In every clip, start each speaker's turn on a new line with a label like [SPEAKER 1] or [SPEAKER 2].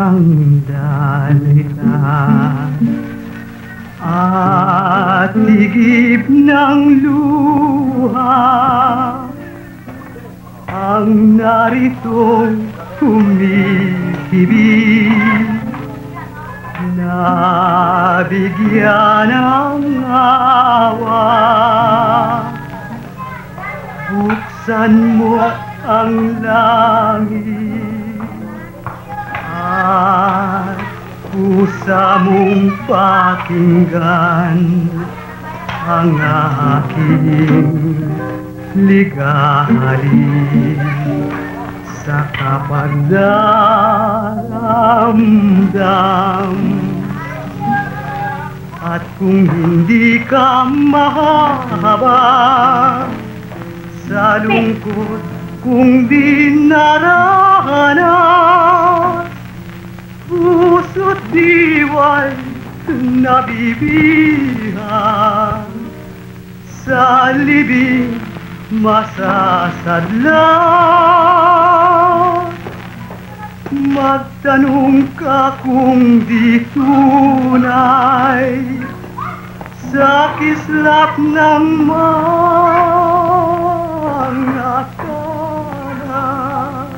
[SPEAKER 1] ng dalita at ligib ng luha ang naritong humihibig, nabigyan ng awa. Buksan mo ang langit at pusa mong pakinggan ang aking ligali sa kapagdaramdam. At kung hindi ka mahaba sa lungkot kung di naranas, puso't diwa'y nabibihan, sa libing masasadlan. Magtanong ka kung di tunay sa kislap ng mga kanan.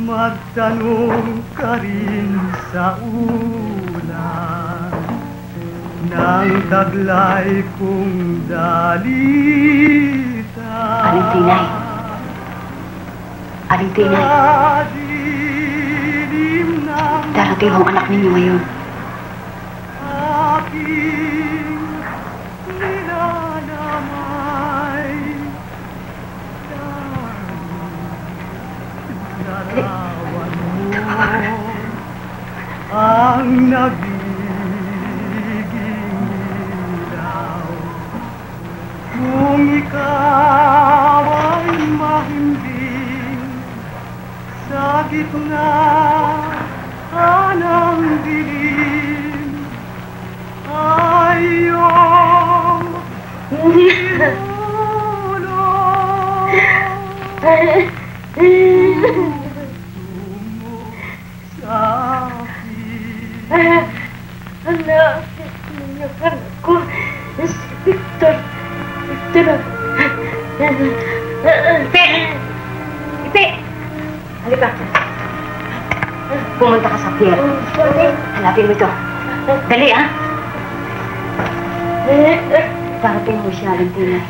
[SPEAKER 1] Magtanong ka rin sa ulan ng taglay kong dalita.
[SPEAKER 2] Aling Tinay. Aling Tinay. Darating ang anak ninyo ngayon.
[SPEAKER 1] Aking nilalamay, larawan mo ang nagiging ilaw. Kung ikaw ay mahimbing sa gitna ng dilim, ayong ihulog. Tumo sa akin.
[SPEAKER 3] Anak, ninyo anak ko, si Victor. Victor.
[SPEAKER 2] Ipe! Ipe! Halika. Pumunta ka sa pier. Hanapin mo ito. Dali, ha? Parating mo siya, Aling Tinay.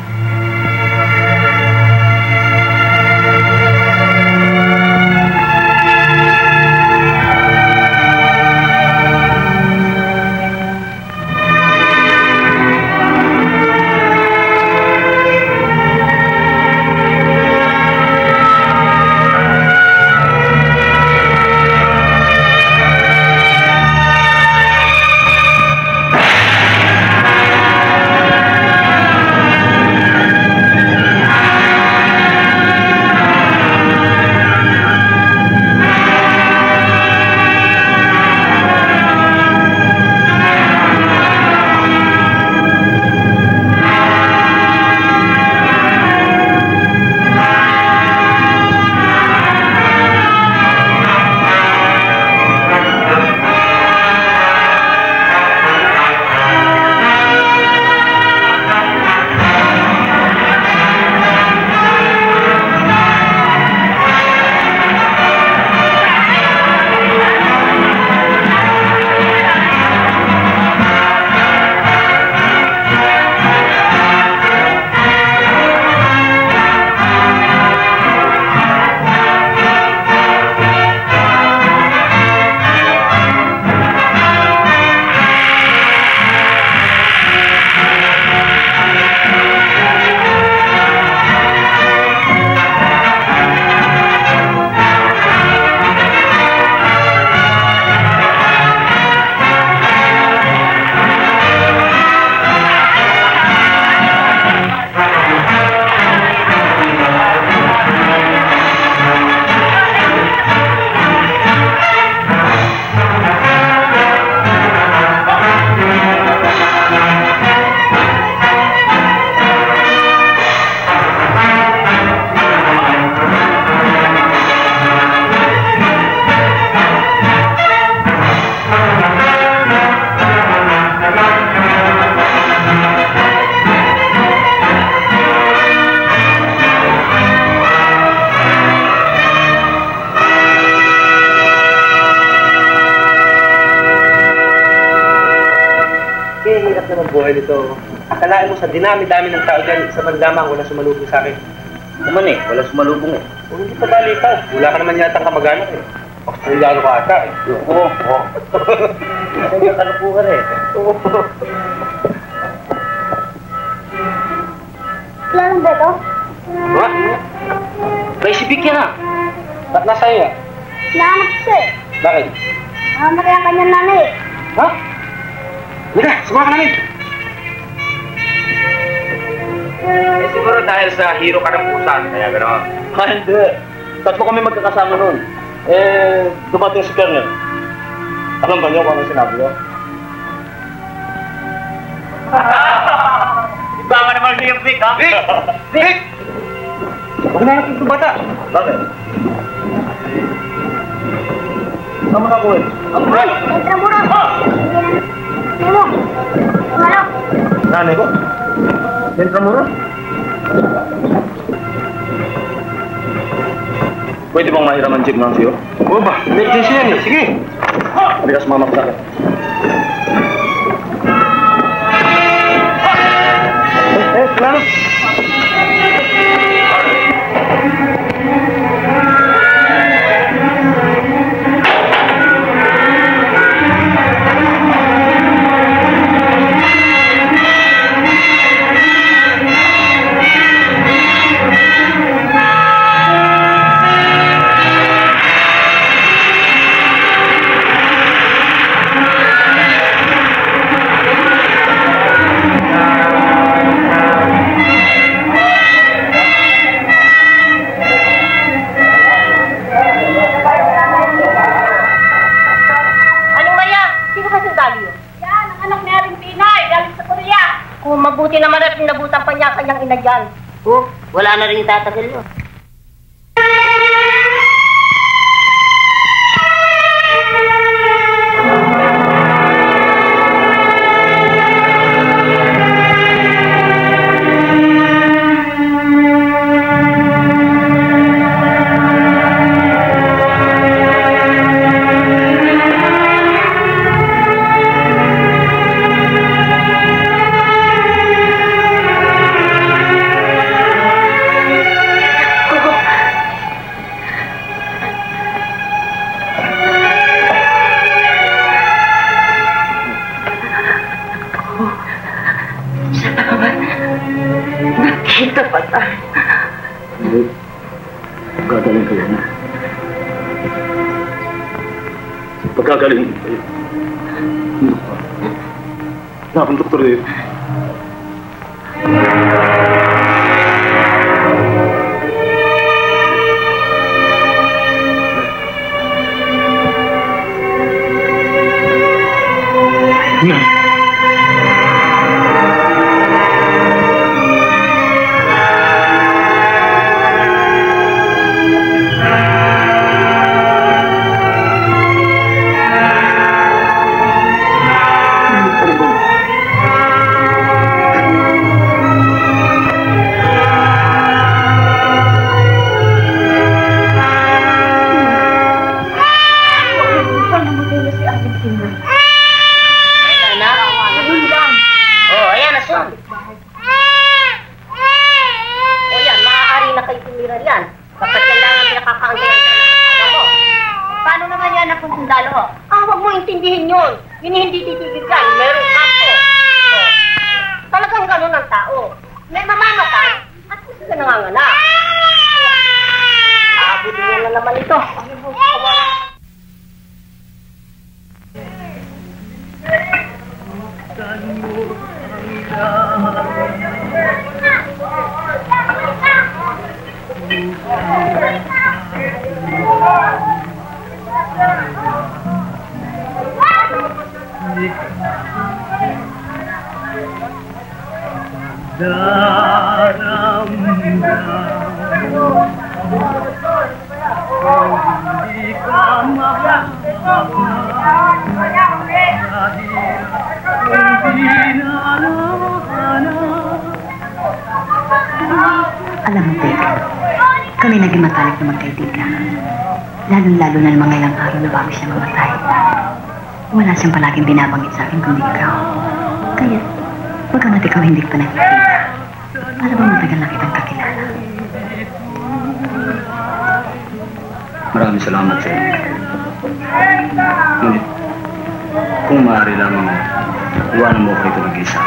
[SPEAKER 4] sarap naman buhay nito. Akalain mo sa dinami-dami ng tao dyan, isa man lamang wala sumalubong sa akin.
[SPEAKER 5] Naman eh, wala sumalubong eh.
[SPEAKER 4] Kung hindi pa bali ikaw, wala ka naman yata kamag-anak eh. Australiano ka ata eh.
[SPEAKER 5] Oo. Isang yung kalupuhan eh.
[SPEAKER 2] Kailan ba ito?
[SPEAKER 4] What?
[SPEAKER 5] May sibik yan ah.
[SPEAKER 4] Ba't nasa iyo?
[SPEAKER 2] Nahanap ko siya eh.
[SPEAKER 4] Bakit?
[SPEAKER 2] Nakamatay ang kanyang nanay eh.
[SPEAKER 4] Ha? Halika, sumama ka namin! Eh siguro dahil sa hero ka ng pusan, kaya gano'n.
[SPEAKER 5] Hindi. Tatlo kami magkakasama noon. Eh, dumating si Kernel. Alam ba niyo kung ano sinabi niyo? Iba ka naman niyo yung Vic, ha?
[SPEAKER 4] Vic! Vic! Huwag na natin itong bata.
[SPEAKER 5] Bakit? Sama na ko eh.
[SPEAKER 2] Ay! Entra muna! Nemo! Ano?
[SPEAKER 5] Nanay ko? Entra muna? Pwede bang mahiram ang jeep ng siyo?
[SPEAKER 4] Oo ba? Emergency yan eh. Sige!
[SPEAKER 5] Hindi ka sumama sa akin.
[SPEAKER 4] Salamat!
[SPEAKER 3] Mabuti naman at nabutan pa niya kanyang ina dyan.
[SPEAKER 2] Oh, wala na rin tatagil yun. Nakita pa tayo.
[SPEAKER 5] Hindi. Gagaling kayo na. Pagkagaling kayo. Wala akong doktor eh.
[SPEAKER 2] Alam mo, Vic, kami naging matalik na magkaibigan. Lalong-lalo na ng mga ilang araw na bago siya mamatay. Wala siyang palaging binabanggit sa akin kundi ikaw. Kaya, Bagamat ikaw hindi pa nakikita, para bang matagal na kitang kakilala.
[SPEAKER 5] Maraming salamat sa iyo. Ngunit, kung maaari lamang, iwanan mo ako ito mag-isa.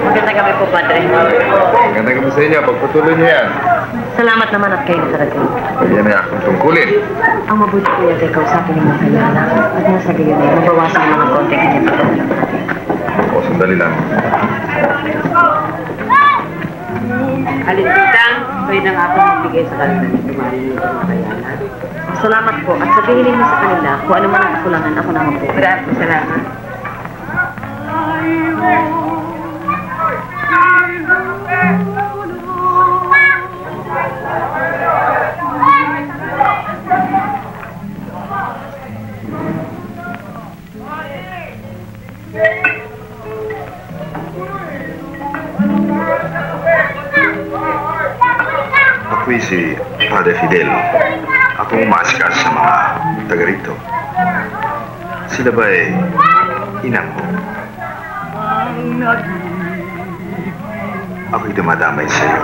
[SPEAKER 2] Magandang gabi po, Padre.
[SPEAKER 6] Magandang gabi sa inyo. Pagpatuloy niyo yan.
[SPEAKER 2] Salamat naman at kayo darating.
[SPEAKER 6] Yan ay akong tungkulin.
[SPEAKER 2] Ang mabuti po yan ay kausapin ng mga kailangan at nasa gayon ay mabawasan ang mga konti kanyang pagkakalap natin.
[SPEAKER 6] O, sandali lang.
[SPEAKER 2] Alintang, kayo na nga po magbigay sa kanila ng tumali ng mga kailangan. Salamat po at sabihin mo sa kanila kung ano man ang kakulangan, ako naman po. Salamat.
[SPEAKER 6] Ako'y si Padre Fidel. Ako umaasikaso sa mga taga rito. Sila ba'y inang mo? Ako'y dumadamay sa iyo.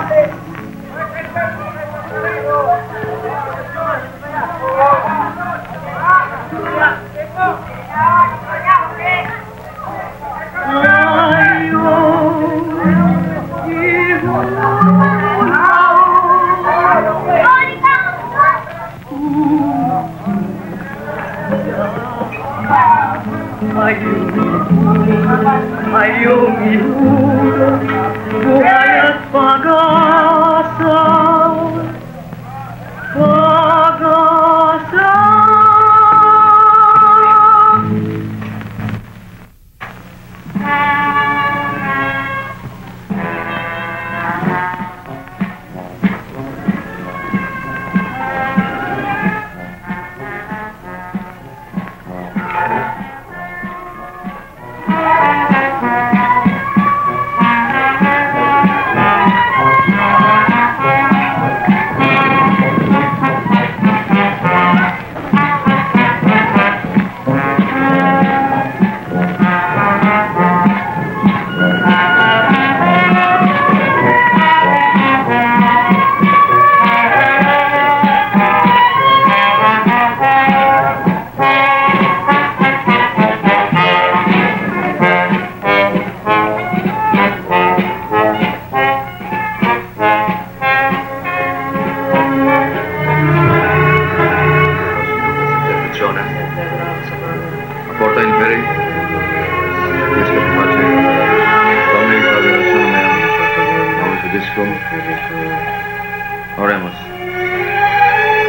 [SPEAKER 1] Ayong ihulog, buhay at pag-asa, pag-asa.
[SPEAKER 6] Porta in Peri. Questo che faccio. Come il padre del sono meo. Vamos a disco. Oremos.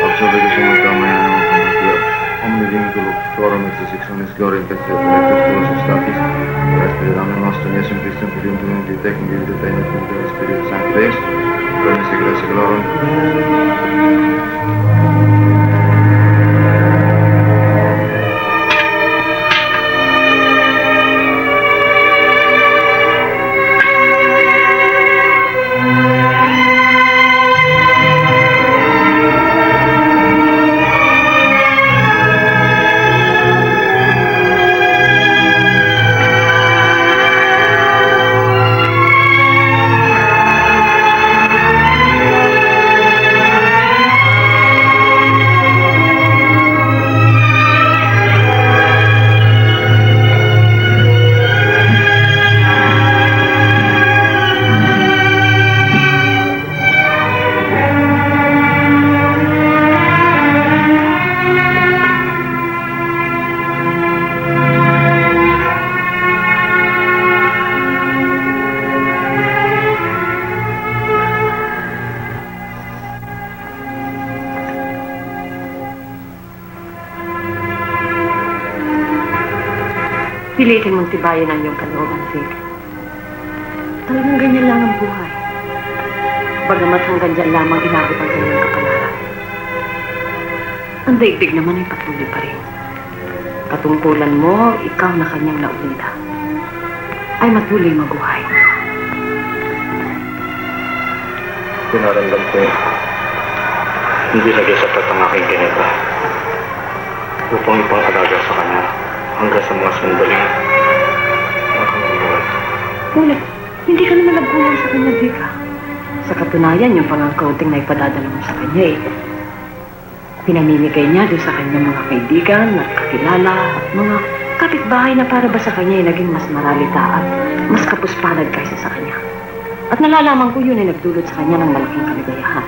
[SPEAKER 6] Absorbe che sono mañana con Dio. Omni vinculo, forum exercictionis gloria in pezzo per tuos statis. Respirando nostro Gesù Cristo per un di tecniche di depende del Spirito Santo Deus. Promesse grazie gloria.
[SPEAKER 2] Pilitin mong tibayan ang iyong kalooban, Sig. Talagang ganyan lang ang buhay. Bagamat hanggang dyan lamang inabot ang kanyang kapalaran. Ang daigdig naman ay patuloy pa rin. Katungkulan mo, ikaw na kanyang naunda, ay matuloy mabuhay.
[SPEAKER 6] Pinaramdam ko, hindi lagi sapat ang aking ginagawa upang ipang-alaga sa kanya hanggang sa mga sandaling
[SPEAKER 2] Ngunit, hindi ka naman nagkulang sa kanya, Vika. Sa katunayan, yung pangangkaunting na ipadadala mo sa kanya pinamimigay niya doon sa kanyang mga kaibigan, kakilala, mga kapitbahay na para ba sa kanya ay naging mas maralita at mas kapuspalad kaysa sa kanya. At nalalaman ko yun ay nagdulot sa kanya ng malaking kaligayahan.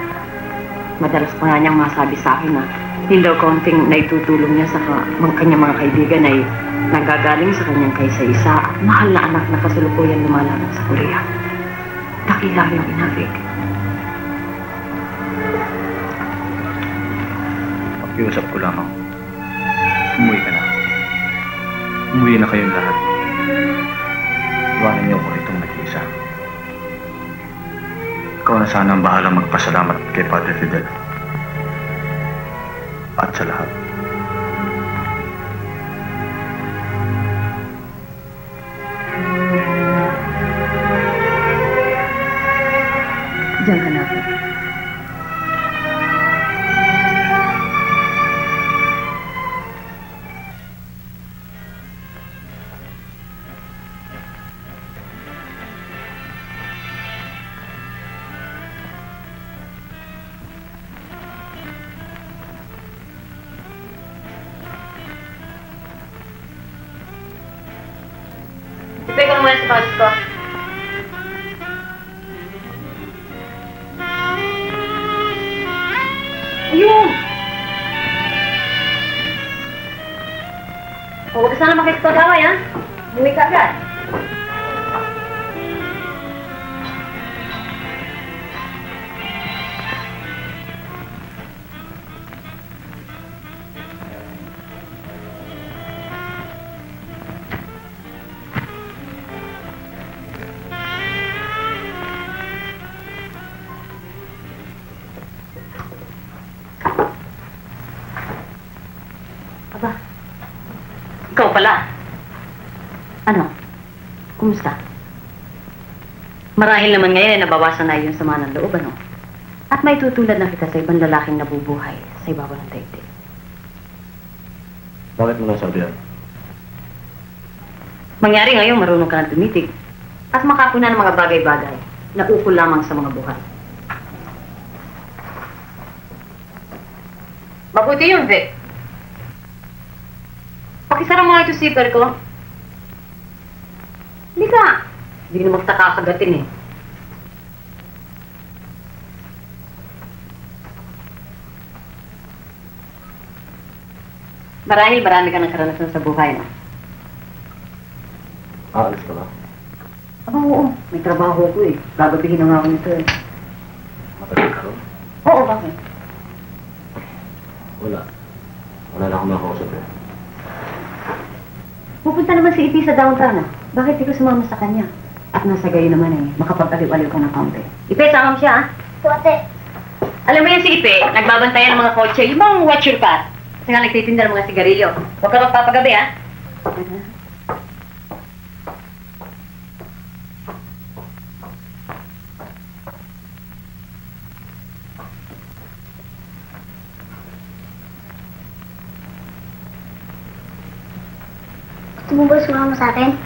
[SPEAKER 2] Madalas pa nga niyang masabi sa akin na hindi daw kaunting naitutulong niya sa kanyang mga kaibigan ay nanggagaling sa kanyang kaysa-isa at mahal na anak na kasalukuyan lumalaban sa Korea. Dakila yung inabig.
[SPEAKER 6] Pakiusap ko lamang. Umuwi ka na. Umuwi na kayong lahat. Iwanan niyo ako itong nag-iisa. Ikaw na sana ang bahalang magpasalamat kay Padre Fidel. At sa lahat.
[SPEAKER 2] Diyan ka na.
[SPEAKER 3] Ipay ko naman sa pagod ko.
[SPEAKER 2] Ayun! Huwag ka sana makikipag-away, ha? Umuwi ka agad. Aba, ikaw pala. Ano? Kumusta? Marahil naman ngayon ay nabawasan na yung sama ng loob, ano? At may tutulad na kita sa ibang lalaking nabubuhay sa ibabaw ng daigdig.
[SPEAKER 6] Bakit mo nasabi yan?
[SPEAKER 2] Mangyari ngayon, marunong ka ng tumitig at makapuna ng mga bagay-bagay na ukol lamang sa mga buhay. Mabuti yun, Vic. Pakisara mo nga ito zipper ko. Hindi ka. Hindi na magtakakagatin eh. Marahil marami ka ng karanasan sa buhay, no?
[SPEAKER 6] Aalis ka ba?
[SPEAKER 2] Aba, oo. May trabaho ko eh. Gagabihin na nga ako nito eh.
[SPEAKER 6] Matagal ka rin?
[SPEAKER 2] Oo, bakit?
[SPEAKER 6] Wala. Wala na akong makausap eh.
[SPEAKER 2] Pupunta naman si Ipi sa downtown, ah. Bakit di ko sumama sa kanya? At nasa gayo naman eh, makapag-aliw-aliw ka ng kaunti. Ipe, sama mo siya, ah.
[SPEAKER 3] Tuwate.
[SPEAKER 2] Alam mo yan si Ipe, nagbabantayan ng mga kotse, yung mga watch your path. Kasi nga nagtitinda ng mga sigarilyo. Huwag ka magpapagabi, ah.
[SPEAKER 3] Gusto mo ba sumama sa akin?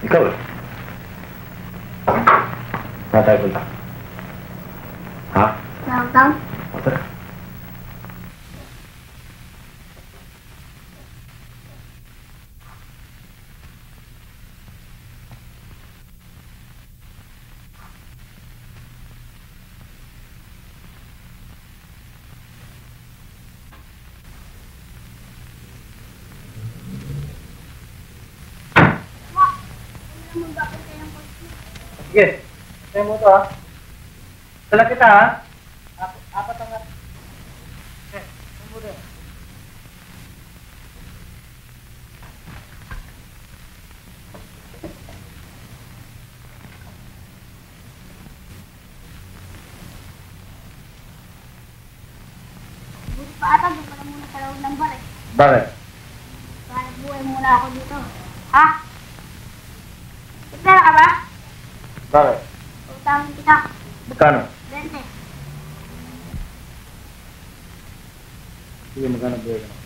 [SPEAKER 6] Ikaw eh. Saan tayo punta? Ha?
[SPEAKER 3] Downtown?
[SPEAKER 6] O, tara.
[SPEAKER 4] Sige. Kaya mo ito, ha? Dala kita, ha? Apat ang... Okay. Ano mo rin?
[SPEAKER 3] Paatag, doon pala muna sa loob ng bar eh.
[SPEAKER 4] Bakit?
[SPEAKER 3] Hanap buhay muna ako dito. Ha? May pera ka ba?
[SPEAKER 4] Bakit?
[SPEAKER 3] Utangin kita.
[SPEAKER 4] Magkano?
[SPEAKER 3] 20.
[SPEAKER 4] Sige, magkano buhay ka?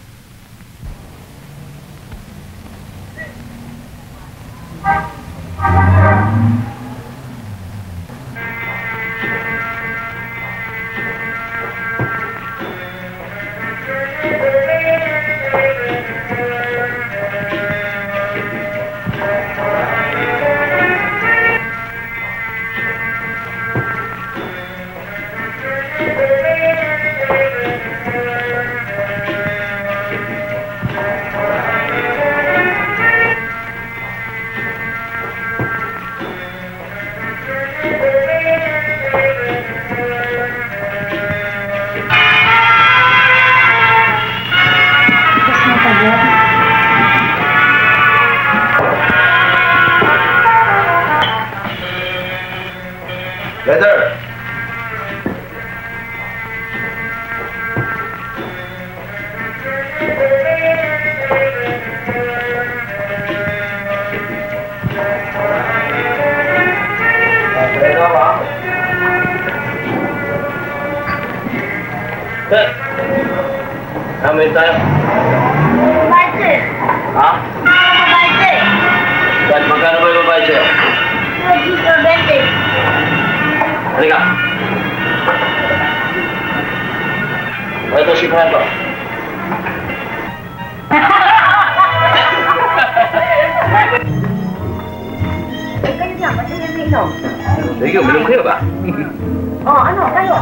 [SPEAKER 6] Letter!
[SPEAKER 5] Sir, namin tayo.
[SPEAKER 3] Babayad sir.
[SPEAKER 5] Ha?
[SPEAKER 3] Babayad sir.
[SPEAKER 5] Saan, magkano ba yung babayad sa'yo?
[SPEAKER 3] Dito, 20.
[SPEAKER 5] Halika. Ito, sipahan ko.
[SPEAKER 2] Kayo na, ba't yung minom?
[SPEAKER 5] Sige, uminom kayo ba?
[SPEAKER 2] Oh, ano, kayo?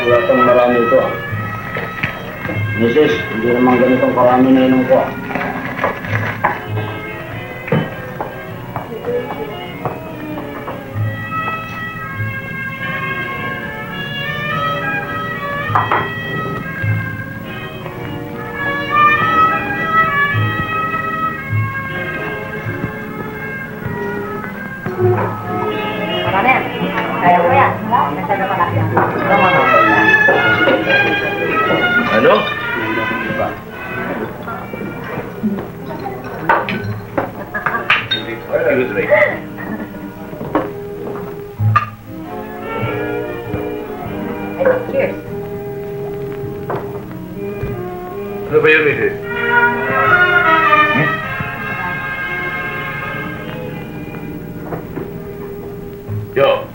[SPEAKER 5] Sigurado marami ito. Mrs., hindi naman ganitong karami na inom ko.
[SPEAKER 2] Marami yan. Kaya ko yan. Nagsabi pa natin.
[SPEAKER 5] Ano? Excuse me.
[SPEAKER 2] Cheers.
[SPEAKER 5] Ano ba yun, Mrs.? Joe.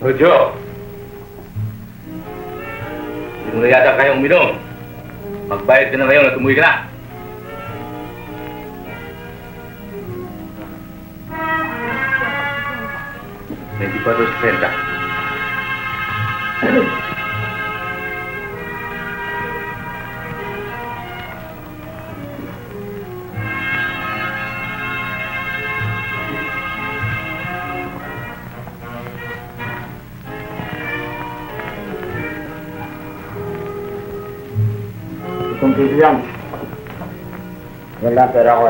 [SPEAKER 5] Oh, Joe. Hindi mo na yata kayong uminom. Magbayad ka na ngayon at umuwi ka na. Hindi pa ito 30. Itong piso yan. Yan lang, pera ko.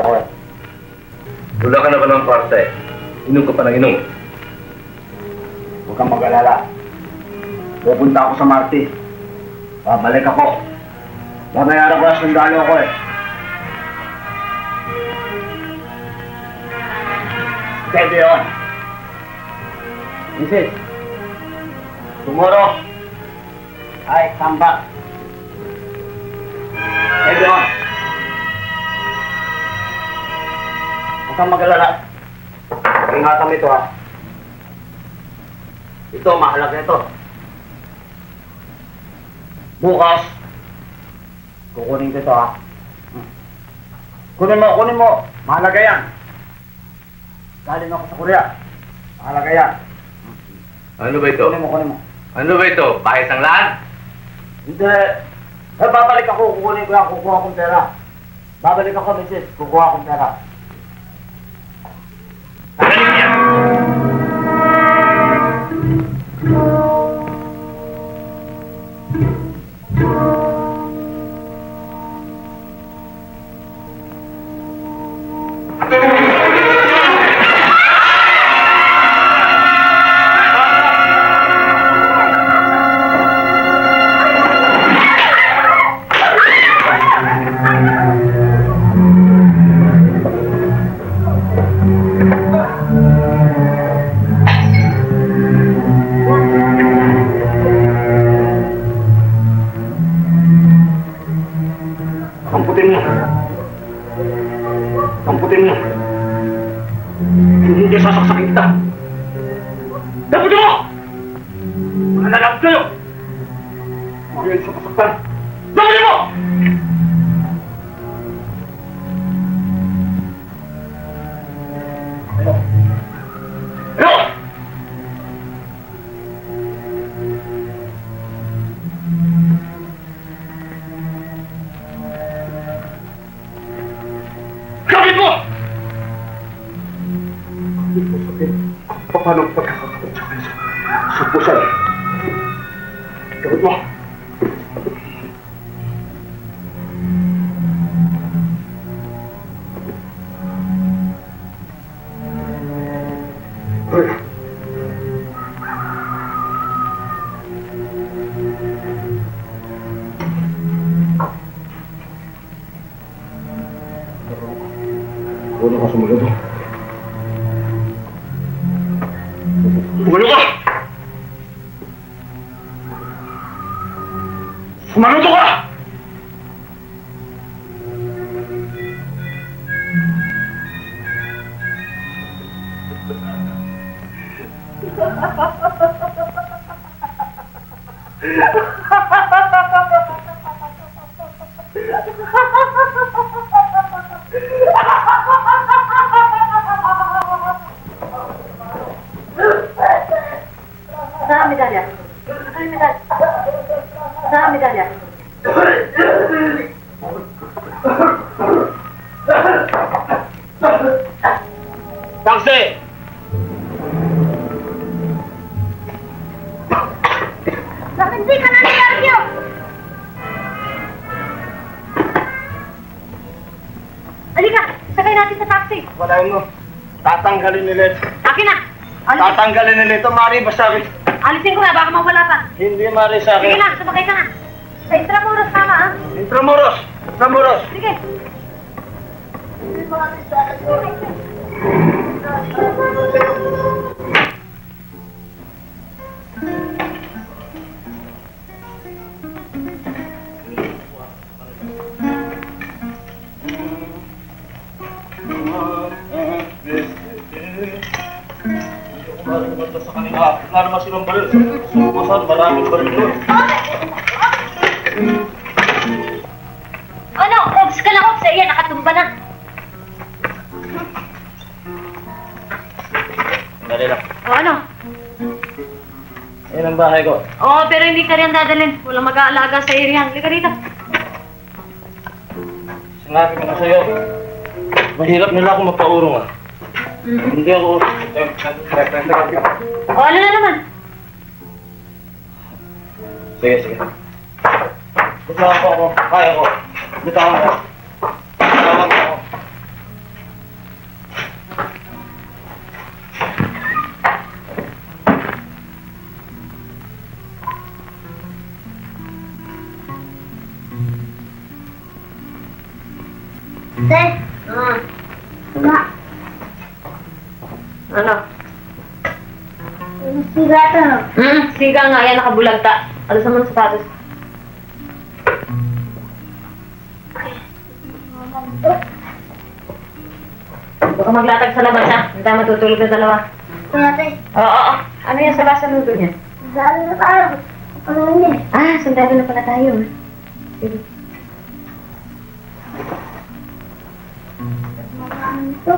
[SPEAKER 5] Wala ka na ba ng parte? Inom ka pa ng inom. Huwag kang mag-alala. Pupunta ako sa Marti. Babalik ako. Babayaran ko na sundalo ako eh. Pwede yun. Mrs. Tomorrow, I come back.
[SPEAKER 4] Leon! Huwag kang mag-alala. Ingatan mo ito, ha? Ito, mahalaga ito. Bukas, kukunin ko ito, ha? Kunin mo. Mahalaga yan. Galing ako sa Korea. Mahalaga yan.
[SPEAKER 5] Ano ba ito?
[SPEAKER 4] Kunin mo.
[SPEAKER 5] Ano ba ito? Bahay sanglaan?
[SPEAKER 4] Hindi. Babalik ako, kukunin ko yan, kukuha akong pera. Babalik ako, misis, kukuha akong pera.
[SPEAKER 5] Galing yan!
[SPEAKER 4] Kamputin mo. Hindi sasaksakin kita. Kamputin mo! Mga nalang kayo! Mga sa pasaktan. Kamputin mo! Ano? Kapit mo! Kapit mo sa akin. Paano ang pagkakakapit sa akin sa pusan? Kapit mo! Hurry. Puno ka sumunod. Puno ka! Sumunod ka!
[SPEAKER 2] Saan ang medalya? Saan ang medalya? Saan ang medalya?
[SPEAKER 4] Taxi!
[SPEAKER 3] Bakit di ka nangyaryo?
[SPEAKER 2] Halika! Sakay natin sa taxi!
[SPEAKER 4] Walain mo. Tatanggalin nila ito.
[SPEAKER 2] Akin na!
[SPEAKER 4] Tatanggalin nila ito, Mari, basta akin.
[SPEAKER 2] Alisin ko na, baka mawala pa.
[SPEAKER 4] Hindi, Mari, sa
[SPEAKER 2] Sige
[SPEAKER 4] akin.
[SPEAKER 2] na, sumakay ka na. Sa Intramuros tama, ha?
[SPEAKER 4] Intramuros! Intramuros!
[SPEAKER 2] Sige.
[SPEAKER 4] Sa kanila, wala naman silang baril. Subusan, maraming baril doon.
[SPEAKER 2] Ano? Ops ka na, Ops. Ayan, nakatumba na.
[SPEAKER 4] Dali lang.
[SPEAKER 2] O ano?
[SPEAKER 4] Yan ang bahay ko.
[SPEAKER 2] Oo, pero hindi ka rin dadalhin. Walang mag-aalaga sa iriyan. Halika dito.
[SPEAKER 4] Sinabi ko na sa'yo, mahirap nila ako mapaurong, ah. Hindi ako...
[SPEAKER 2] O ano na naman?
[SPEAKER 4] Sige. Bitawan ko ako. Kaya ko. Bitawan ko. Bitawan ko ako.
[SPEAKER 3] Te, wala.
[SPEAKER 2] Ano?
[SPEAKER 3] Siga to.
[SPEAKER 2] Siga nga, yan nakabulagta. Alas naman sapatos. Huwag ka maglatag sa labas, ha? Hindi tayo matutulog na dalawa.
[SPEAKER 3] Ito natin.
[SPEAKER 2] Oo. Ano yan sa basaludo niya?
[SPEAKER 3] Saan na tayo? Ano yun eh?
[SPEAKER 2] Ah, sundalo na pala tayo. Sige.
[SPEAKER 3] Ito.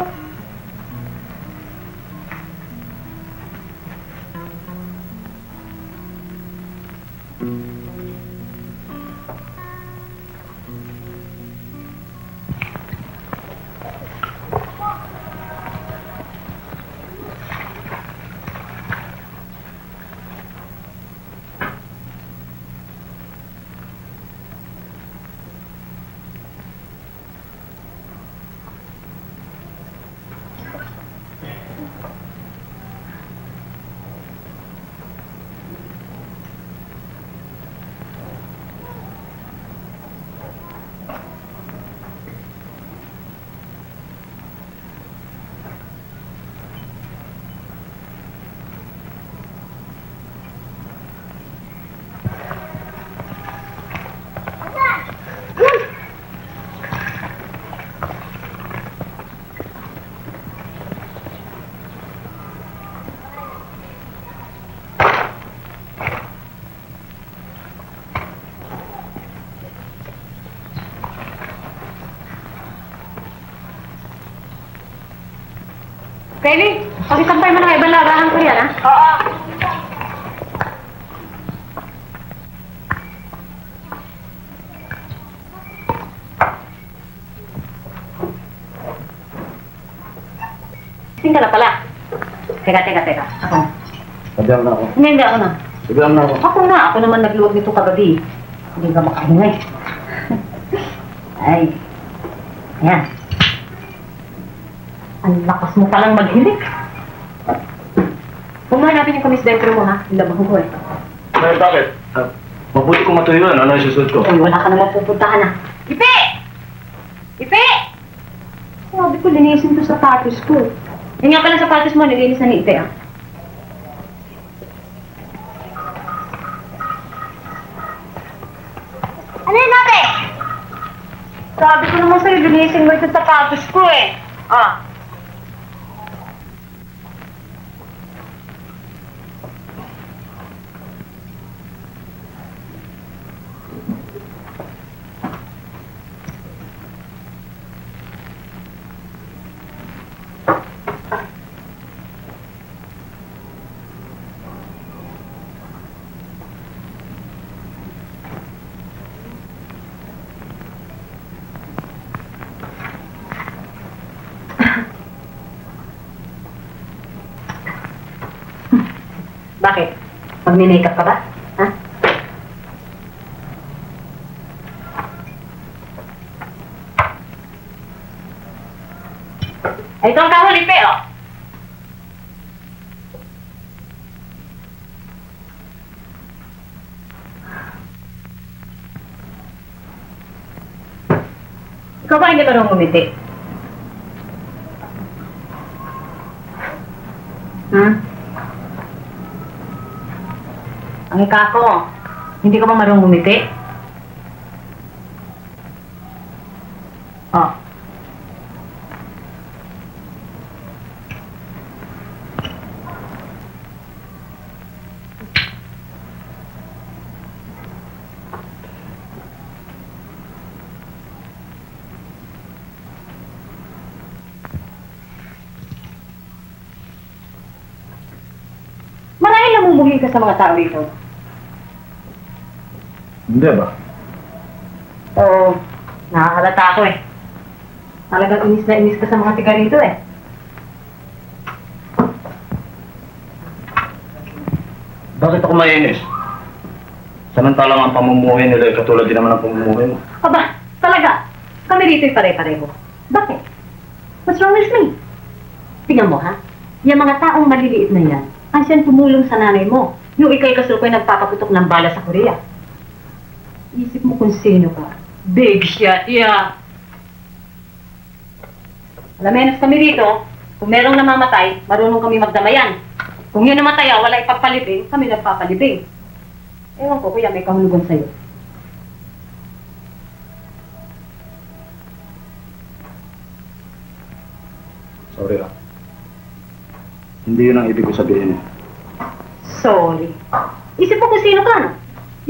[SPEAKER 2] Penny, pakitampay mo na ibang labahan ko yan, ha? Oo. Tingnan na pala. Teka. Ako.
[SPEAKER 6] Sabihan na ako.
[SPEAKER 2] Hindi ako na.
[SPEAKER 6] Sabihan na ako.
[SPEAKER 2] Ako naman nagluwag nito kagabi. Hindi ka makahingay. Ay. Ayan. Ang lakas mo palang maghilik. Pumahanapin yung kamis dentro mo, ha? Yung labang ko, eh.
[SPEAKER 5] Ay, bakit? Mabuti kong matuyuan. Ano yung susunod ko?
[SPEAKER 2] Uy, wala ka naman pupuntahan, ha? Ipe! Ipe! Sabi ko, linisin ko sapatos ko. Yan nga pala sapatos mo, nilinis na ni Ipe, ha?
[SPEAKER 3] Ano yun natin?
[SPEAKER 2] Sabi ko naman sa'yo, linisin mo yung sapatos ko, eh. Ah. Bakit? Magme-makeup ka ba? Ha? Ay, ito ang kahuli, Pe, oh. Ikaw ba hindi marunong ngumiti? Ha? Ang ika ko, hindi ka ba marunong ngumiti? Oh. Marahil namumuhi ka sa mga tao dito.
[SPEAKER 6] Hindi ba?
[SPEAKER 2] Oo, nakakalata ako eh. Talagang inis na inis ka sa mga tiga rito eh.
[SPEAKER 5] Bakit ako mainis? Samantalang ang pamumuhay nila ay katulad din naman ang pamumuhay mo.
[SPEAKER 2] Aba, talaga, kami rito'y pare-pareho. Bakit? What's wrong with me? Tingnan mo ha, yung mga taong maliliit na yan, ang siyang tumulong sa nanay mo. Yung ikay kasukoy nagpapaputok ng bala sa Korea. Isip mo kung sino ka. Big shot, yeah. Alam menos kami rito, kung merong namamatay, marunong kami magdamayan. Kung yun namatay, wala ipagpalibing, kami nagpapalibing. Ewan ko, kuya, may kahulugan sa'yo.
[SPEAKER 6] Hindi yun ang ibig ko sabihin.
[SPEAKER 2] Sorry. Isip mo kung sino ka, no?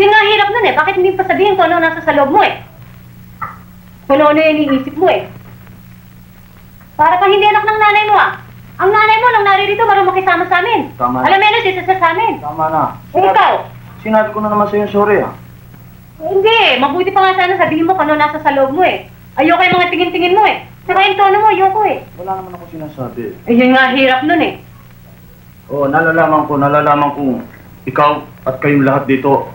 [SPEAKER 2] Yun nga hirap nun eh. Bakit hindi pa sabihin kung ano nasa sa loob mo eh? Kung ano yung iniisip mo eh. Para kang hindi anak ng nanay mo ah. Ang nanay mo nang naririto marunong makisama sa amin.
[SPEAKER 6] Tama na.
[SPEAKER 2] Alam mo yun, isa sa amin.
[SPEAKER 6] Tama na.
[SPEAKER 2] Eh, ikaw?
[SPEAKER 6] Sinabi ko na naman sa'yo sorry ah.
[SPEAKER 2] Hindi, mabuti pa nga sana sabihin mo kung ano nasa sa loob mo eh. Ayoko yung mga tingin-tingin mo eh. Saka yung tono mo, ayoko eh.
[SPEAKER 6] Wala naman ako sinasabi.
[SPEAKER 2] Eh, yun nga hirap nun eh.
[SPEAKER 6] Oo, nalalaman ko ikaw at kayong lahat dito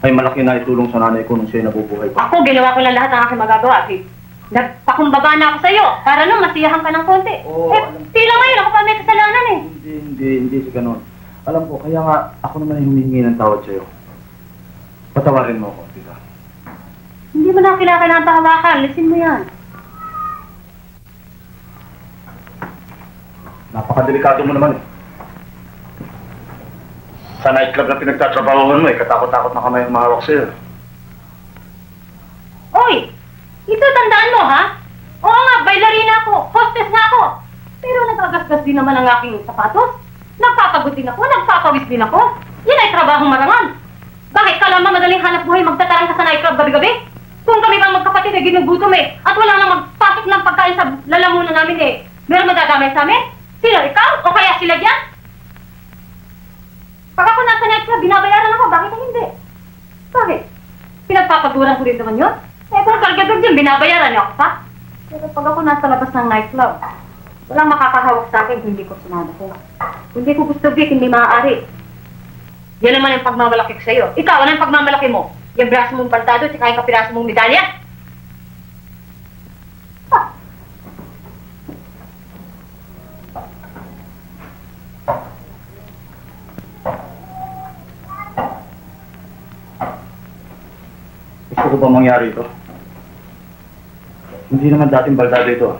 [SPEAKER 6] ay malaki na itulong sa nanay ko nung siya'y nabubuhay pa.
[SPEAKER 2] Ako, ginawa ko lang lahat ng aking magagawa. Nagpakumbaba na ako sa'yo para nung masiyahan ka ng konti.
[SPEAKER 6] Oo,
[SPEAKER 2] eh,
[SPEAKER 6] alam ko.
[SPEAKER 2] tila ngayon ako pa may kasalanan eh.
[SPEAKER 6] Hindi si ganon. Alam ko, kaya nga ako naman ay humihingi ng tawad sa'yo. Patawarin mo ako, tita.
[SPEAKER 2] Hindi mo na kailangan pahawakan. Lisin mo yan.
[SPEAKER 6] Napakadelikado mo naman eh. Sa nightclub na pinagtatrabahoan mo eh, katakot-takot na kamay ang mahawak sa'yo.
[SPEAKER 2] Oy! Ito tandaan mo ha? Oo nga, bailarina ako. Hostess na ako. Pero nagagasgas din naman ang aking sapatos. Nagpapagod din ako, nagpapawis din ako. Yan ay trabahong marangal. Bakit ka lamang madaling hanap buhay magtatarang ka sa nightclub gabi-gabi? Kung kami bang magkapatid ay ginugutom eh, at wala nang magpasok ng pagkain sa lalamunan namin eh, meron madadamay sa amin? Sino, ikaw? O kaya sila dyan? Pag ako nasa nightclub, binabayaran ako, bakit hindi? Bakit? Pinagpapaguran ko rin naman yun? Eh kung kargador dyan, binabayaran niyo ako pa? Pero pag ako nasa labas ng nightclub, walang makakahawak sa akin, hindi ko sunada ko. Hindi ko gusto, Vic, hindi maaari. Yan naman yung pagmamalaki ko sa'yo. Ikaw, ano yung pagmamalaki mo? Yung braso mong pantado, tsaka yung kapiraso mong medalya? Ah.
[SPEAKER 6] Gusto ko ba mangyari ito? Hindi naman dating baldado ito.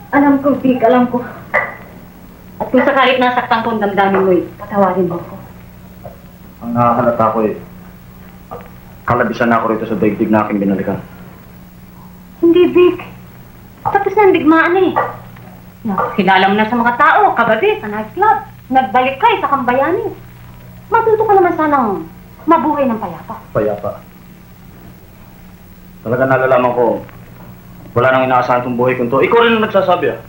[SPEAKER 2] Alam ko, Vic, alam ko. At kung sakalit nasaktan ko ang damdamin mo, patawarin mo ko.
[SPEAKER 6] Ang nakakalata ko eh, kalabisan na ako rito sa daigdig na aking binalikan.
[SPEAKER 2] Hindi, Vic. Tapos na ang digmaan eh. Nakakilala mo na sa mga tao, kagabi, sa nightclub. Nagbalik ka sa kambayani. Matuto ka naman sanang mabuhay ng payapa.
[SPEAKER 6] Payapa. Talaga nalalaman ko, wala nang inaasahan itong buhay ko ito. Ikaw rin ang nagsasabi ah.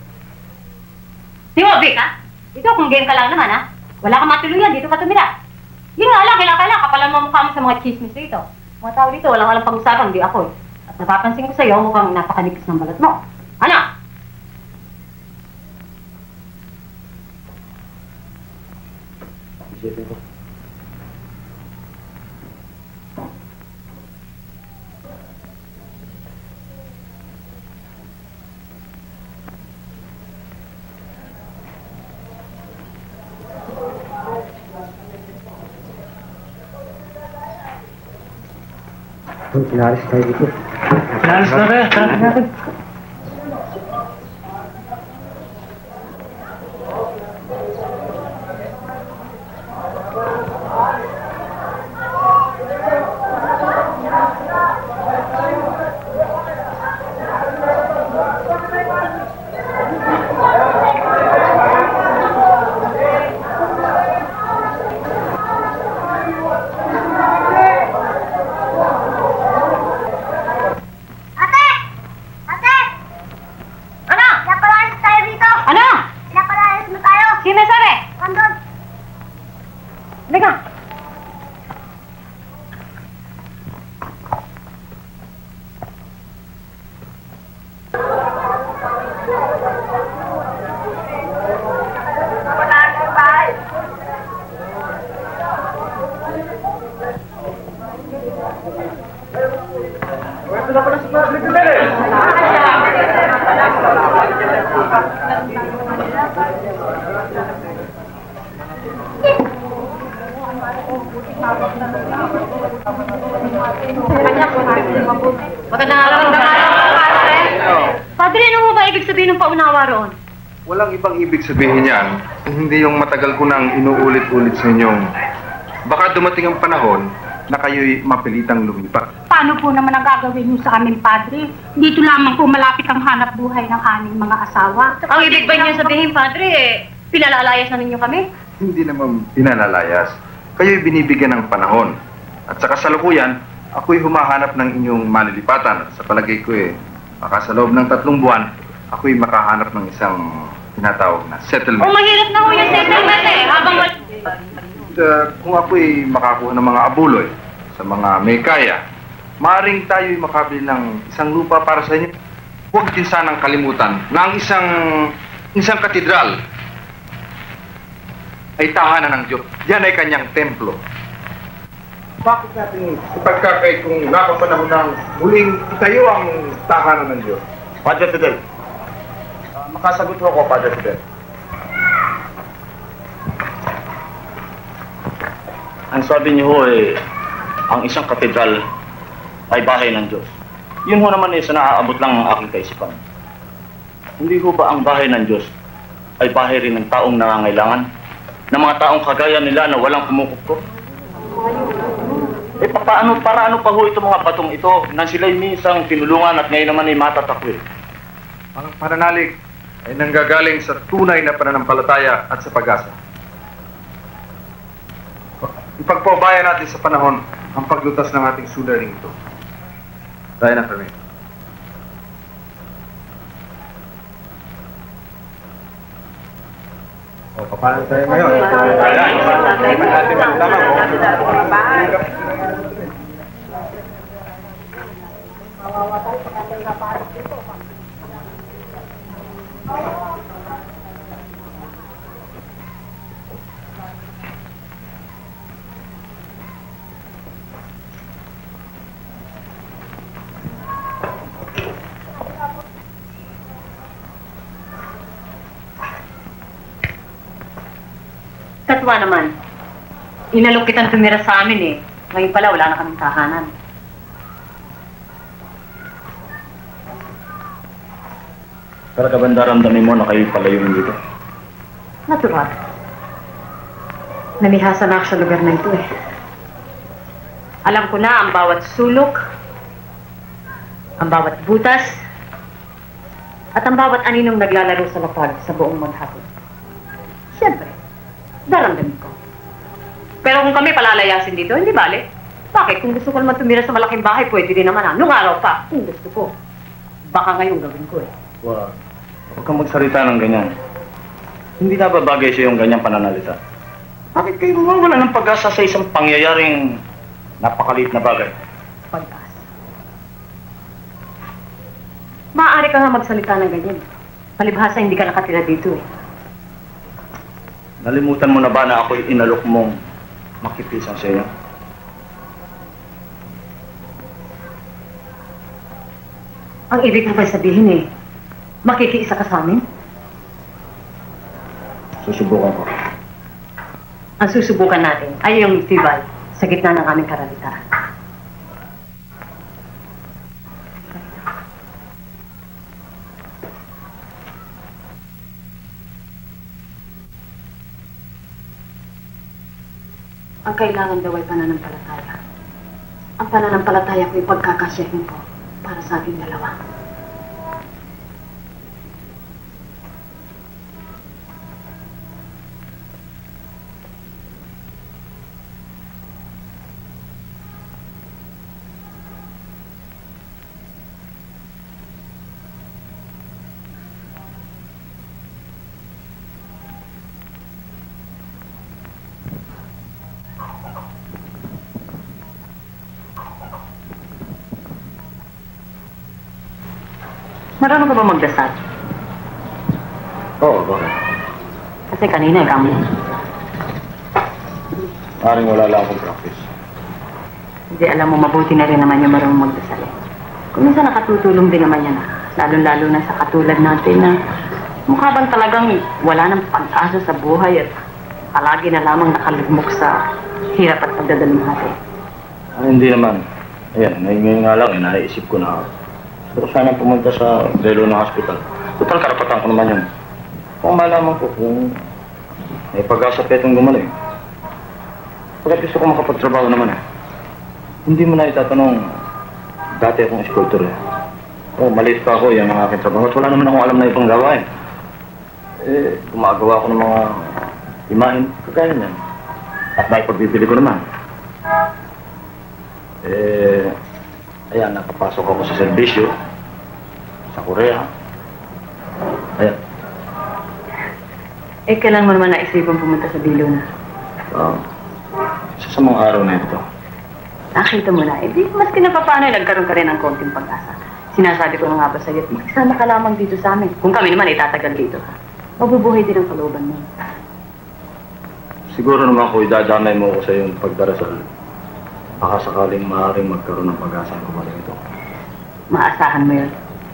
[SPEAKER 2] Di mo, Vic, ha? Ito, kung game ka lang naman, ha? Wala kang matuluyan, dito ka tumira. Yun nga lang, kailangan kapalan mo mukha mo sa mga chismis dito. Mga tao dito, walang pag-usapan, di ako. At napapansin ko sa'yo, mukhang napakanipis ng balat mo. Ano?
[SPEAKER 6] Isipin ko. Pinaris tayo dito.
[SPEAKER 4] Pinaris na kaya? Tara natin.
[SPEAKER 2] Magandang araw. Padre, ano mo ba ibig sabihin ng paunawa roon?
[SPEAKER 6] Walang ibang ibig sabihin yan, kung hindi yung matagal ko nang inuulit-ulit sa inyong baka dumating ang panahon na kayo'y mapilitang lumipat.
[SPEAKER 3] Paano po naman ang gagawin niyo sa amin, Padre? Dito lamang po malapit ang hanap buhay ng aming mga asawa.
[SPEAKER 2] Ang ibig ba niyo sabihin, Padre, pinalalayas na ninyo kami?
[SPEAKER 6] Hindi naman pinalalayas. Kayo'y binibigyan ng panahon. At sa kasalukuyan, ako'y humahanap ng inyong malilipatan. At sa palagay ko baka sa loob ng 3 buwan, ako'y makahanap ng isang tinatawag na settlement.
[SPEAKER 2] Mahirap na ho yung settlement habang
[SPEAKER 6] Kung ako'y makakuha ng mga abuloy sa mga may kaya, maaaring tayo'y makabili ng isang lupa para sa inyo. Huwag din sanang kalimutan na ang isang katedral ay tahanan ng Diyos. Yan ay kanyang templo. Bakit natin ipagkakay kung napapanahon ng muling itayo ang tahanan ng Diyos?
[SPEAKER 5] Padre Fidel. Makasagot mo ako, Padre Fidel. Ang sabi niyo ho ang isang katedral ay bahay ng Diyos. Yun ho naman sa naaabot lang ang aking kaisipan. Hindi ho ba ang bahay ng Diyos ay bahay rin ng taong nangangailangan? Ng mga taong kagaya nila na walang kumukupko? Para ano pa ho itong mga batong ito na sila'y minsang tinulungan at ngayon naman ay matatakwil?
[SPEAKER 6] Ang pananalig ay nanggagaling sa tunay na pananampalataya at sa pag-asa. Ipagpaubaya natin sa panahon ang paglutas ng ating suliraning ito. Tayo na kami. Paano tayo ngayon?
[SPEAKER 2] Katwa naman. Inalok kitang tumira sa amin Ngayon pala, wala na kaming tahanan.
[SPEAKER 5] Talaga ba daramdamin mo na kayo palayo dito?
[SPEAKER 2] Natural. Namihasa na ako sa lugar na ito Alam ko na ang bawat sulok, ang bawat butas, at ang bawat aninong naglalaro sa lapag sa buong maghapon. Siyempre, daramdamin ko. Pero kung kami palalayasin dito, hindi bale. Bakit? Kung gusto ko naman tumira sa malaking bahay, pwede din naman Nung araw pa, kung gusto ko. Baka ngayon gawin ko
[SPEAKER 5] Wow. Huwag kang magsalita ng ganyan. Hindi na ba bagay sa iyong ganyang pananalita? Bakit kayo mawawala ng pag-asa sa isang pangyayaring napakaliit na bagay?
[SPEAKER 2] Pag-asa. Maaari ka nga magsalita ng ganyan. Palibhasa, hindi ka nakatira dito
[SPEAKER 5] Nalimutan mo na ba na ako'y inalok mong makipisan sa iyo?
[SPEAKER 2] Ang ibig mo ba sabihin makikiisa ka sa amin?
[SPEAKER 5] Susubukan ko.
[SPEAKER 2] Ang susubukan natin ay yung tibay sa gitna ng aming karalitaan. Ang kailangan daw ay pananampalataya. Ang pananampalataya ko ay pagkakasyahin ko para sa ating dalawa. Marunong ka ba magdasal?
[SPEAKER 5] Oo, bakit?
[SPEAKER 2] Kasi kanina kamo.
[SPEAKER 5] Maring wala lang akong practice.
[SPEAKER 2] Hindi, alam mo, mabuti na rin naman yung marunong magdasal Kung minsan nakatutulong din naman yan Lalo-lalo na sa katulad natin na mukha bang talagang wala ng pag-asa sa buhay at palagi na lamang nakalugmok sa hirap at pagdadaling natin.
[SPEAKER 5] Hindi naman. Ayan, ngayon nga lang, naisip ko na pero sana pumunta sa Belo na hospital. Total, karapatan ko naman yun. Kung malaman ko kung may pag-asa pa itong gumanoy. Pagkat gusto ko makapagtrabaho naman Hindi mo na itatanong, dati akong sculptor eh. Maliit pa ako, yan ang aking trabaho. At wala naman akong alam na ibang gawain. Gumagawa ako ng mga imahin, kagaya niyan. At may pagbibili ko naman. Ayan, napapasok ako sa serbisyo. Sa Korea. Ayan.
[SPEAKER 2] Kailan mo naman naisipan pumunta sa Bilo na?
[SPEAKER 5] Sa mga araw na ito.
[SPEAKER 2] Nakita mo na, di maski na paano nagkaroon ka rin ng konting pag-asa. Sinasabi ko na nga ba sa'yo, magsama ka lamang dito sa amin. Kung kami naman itatagal dito, mabubuhay din ang kalooban mo.
[SPEAKER 5] Siguro naman ko idadamay mo ko sa iyong pagdarasal. Baka sakaling maaaring magkaroon ng pag-asa ang kumaling ito.
[SPEAKER 2] Maasahan mo yun.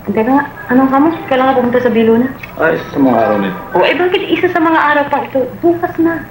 [SPEAKER 2] Teka nga, anong kamo? Kailangan pumunta sa Bilo na?
[SPEAKER 5] Ay, sa mga araw na ito.
[SPEAKER 2] Bakit isa sa mga araw pang ito? Bukas na.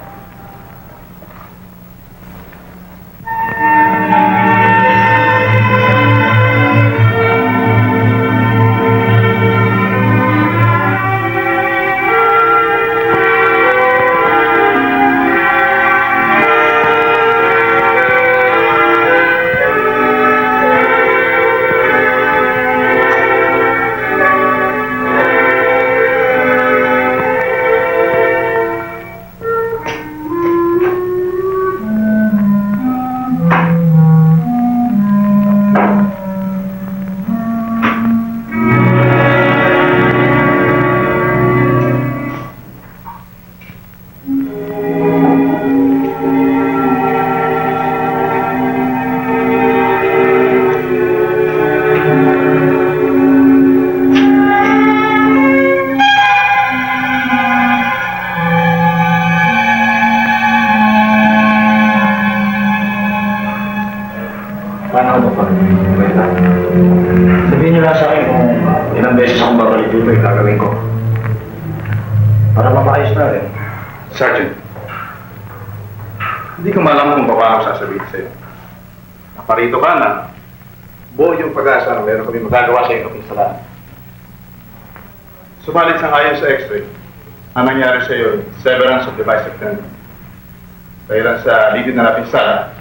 [SPEAKER 5] Paano ba? Sabihin niyo lang sa akin kung ilang beses akong babalik dito yung gagawin ko. Para mapaayos na rin.
[SPEAKER 6] Sergeant, hindi ko malaman kung paano sasabihin sa'yo. Naparito ka na. Buo yung pag-asa na meron kami magagawa sa iyong kapinsalanan. Subalit sa ayon sa X-ray, ang nangyari sa iyo, severance of the bicep tendon. Dahil sa ligid na napinsala,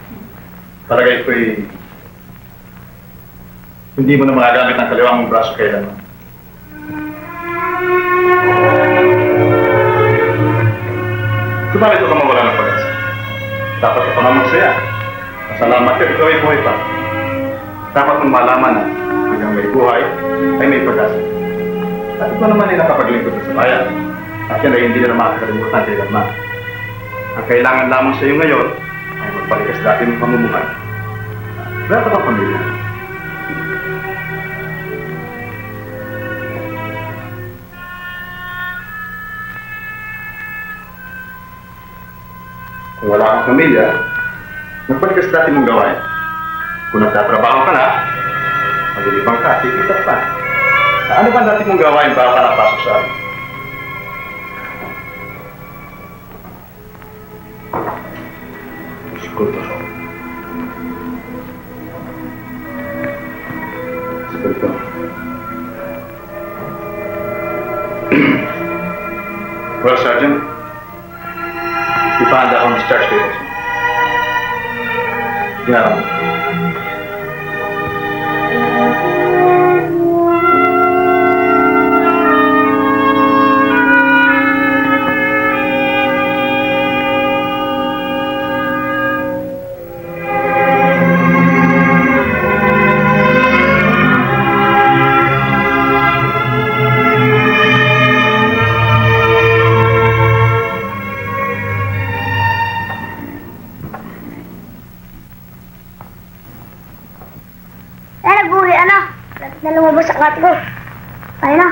[SPEAKER 6] palagay ko'y hindi mo na magagamit ang kaliwang mong braso kailanman. Subalit huwag ka mawala ng pag-asa. Dapat ka pa nga magsaya. Masalamat ka, ikaw ay buhay pa. Dapat mong malaman na hanggang may buhay ay may pag-asa. At ito naman ay nakapaglingkod sa bayan. At yan ay hindi na makakalimutan kailanman. Ang kailangan lamang sa iyo ngayon ay magbalikas dati ng pamumuhay. Dapat ang pamilya. Kung wala kang pamilya, magbalikas dati mong gawain. Kung nagtatrabaho ka na, maglilibang ka, kikita pa. Ano ba dati mong gawain bago ka nakapasok sa amin? Disculpa. Disculpa. Well, Sergeant, ipahanda akong discharge papers. Ginara mo.
[SPEAKER 3] Na lumabas sa kat ko. Tayo na.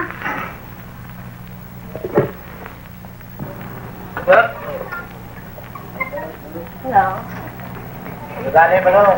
[SPEAKER 3] Hello.
[SPEAKER 4] Dali ba no?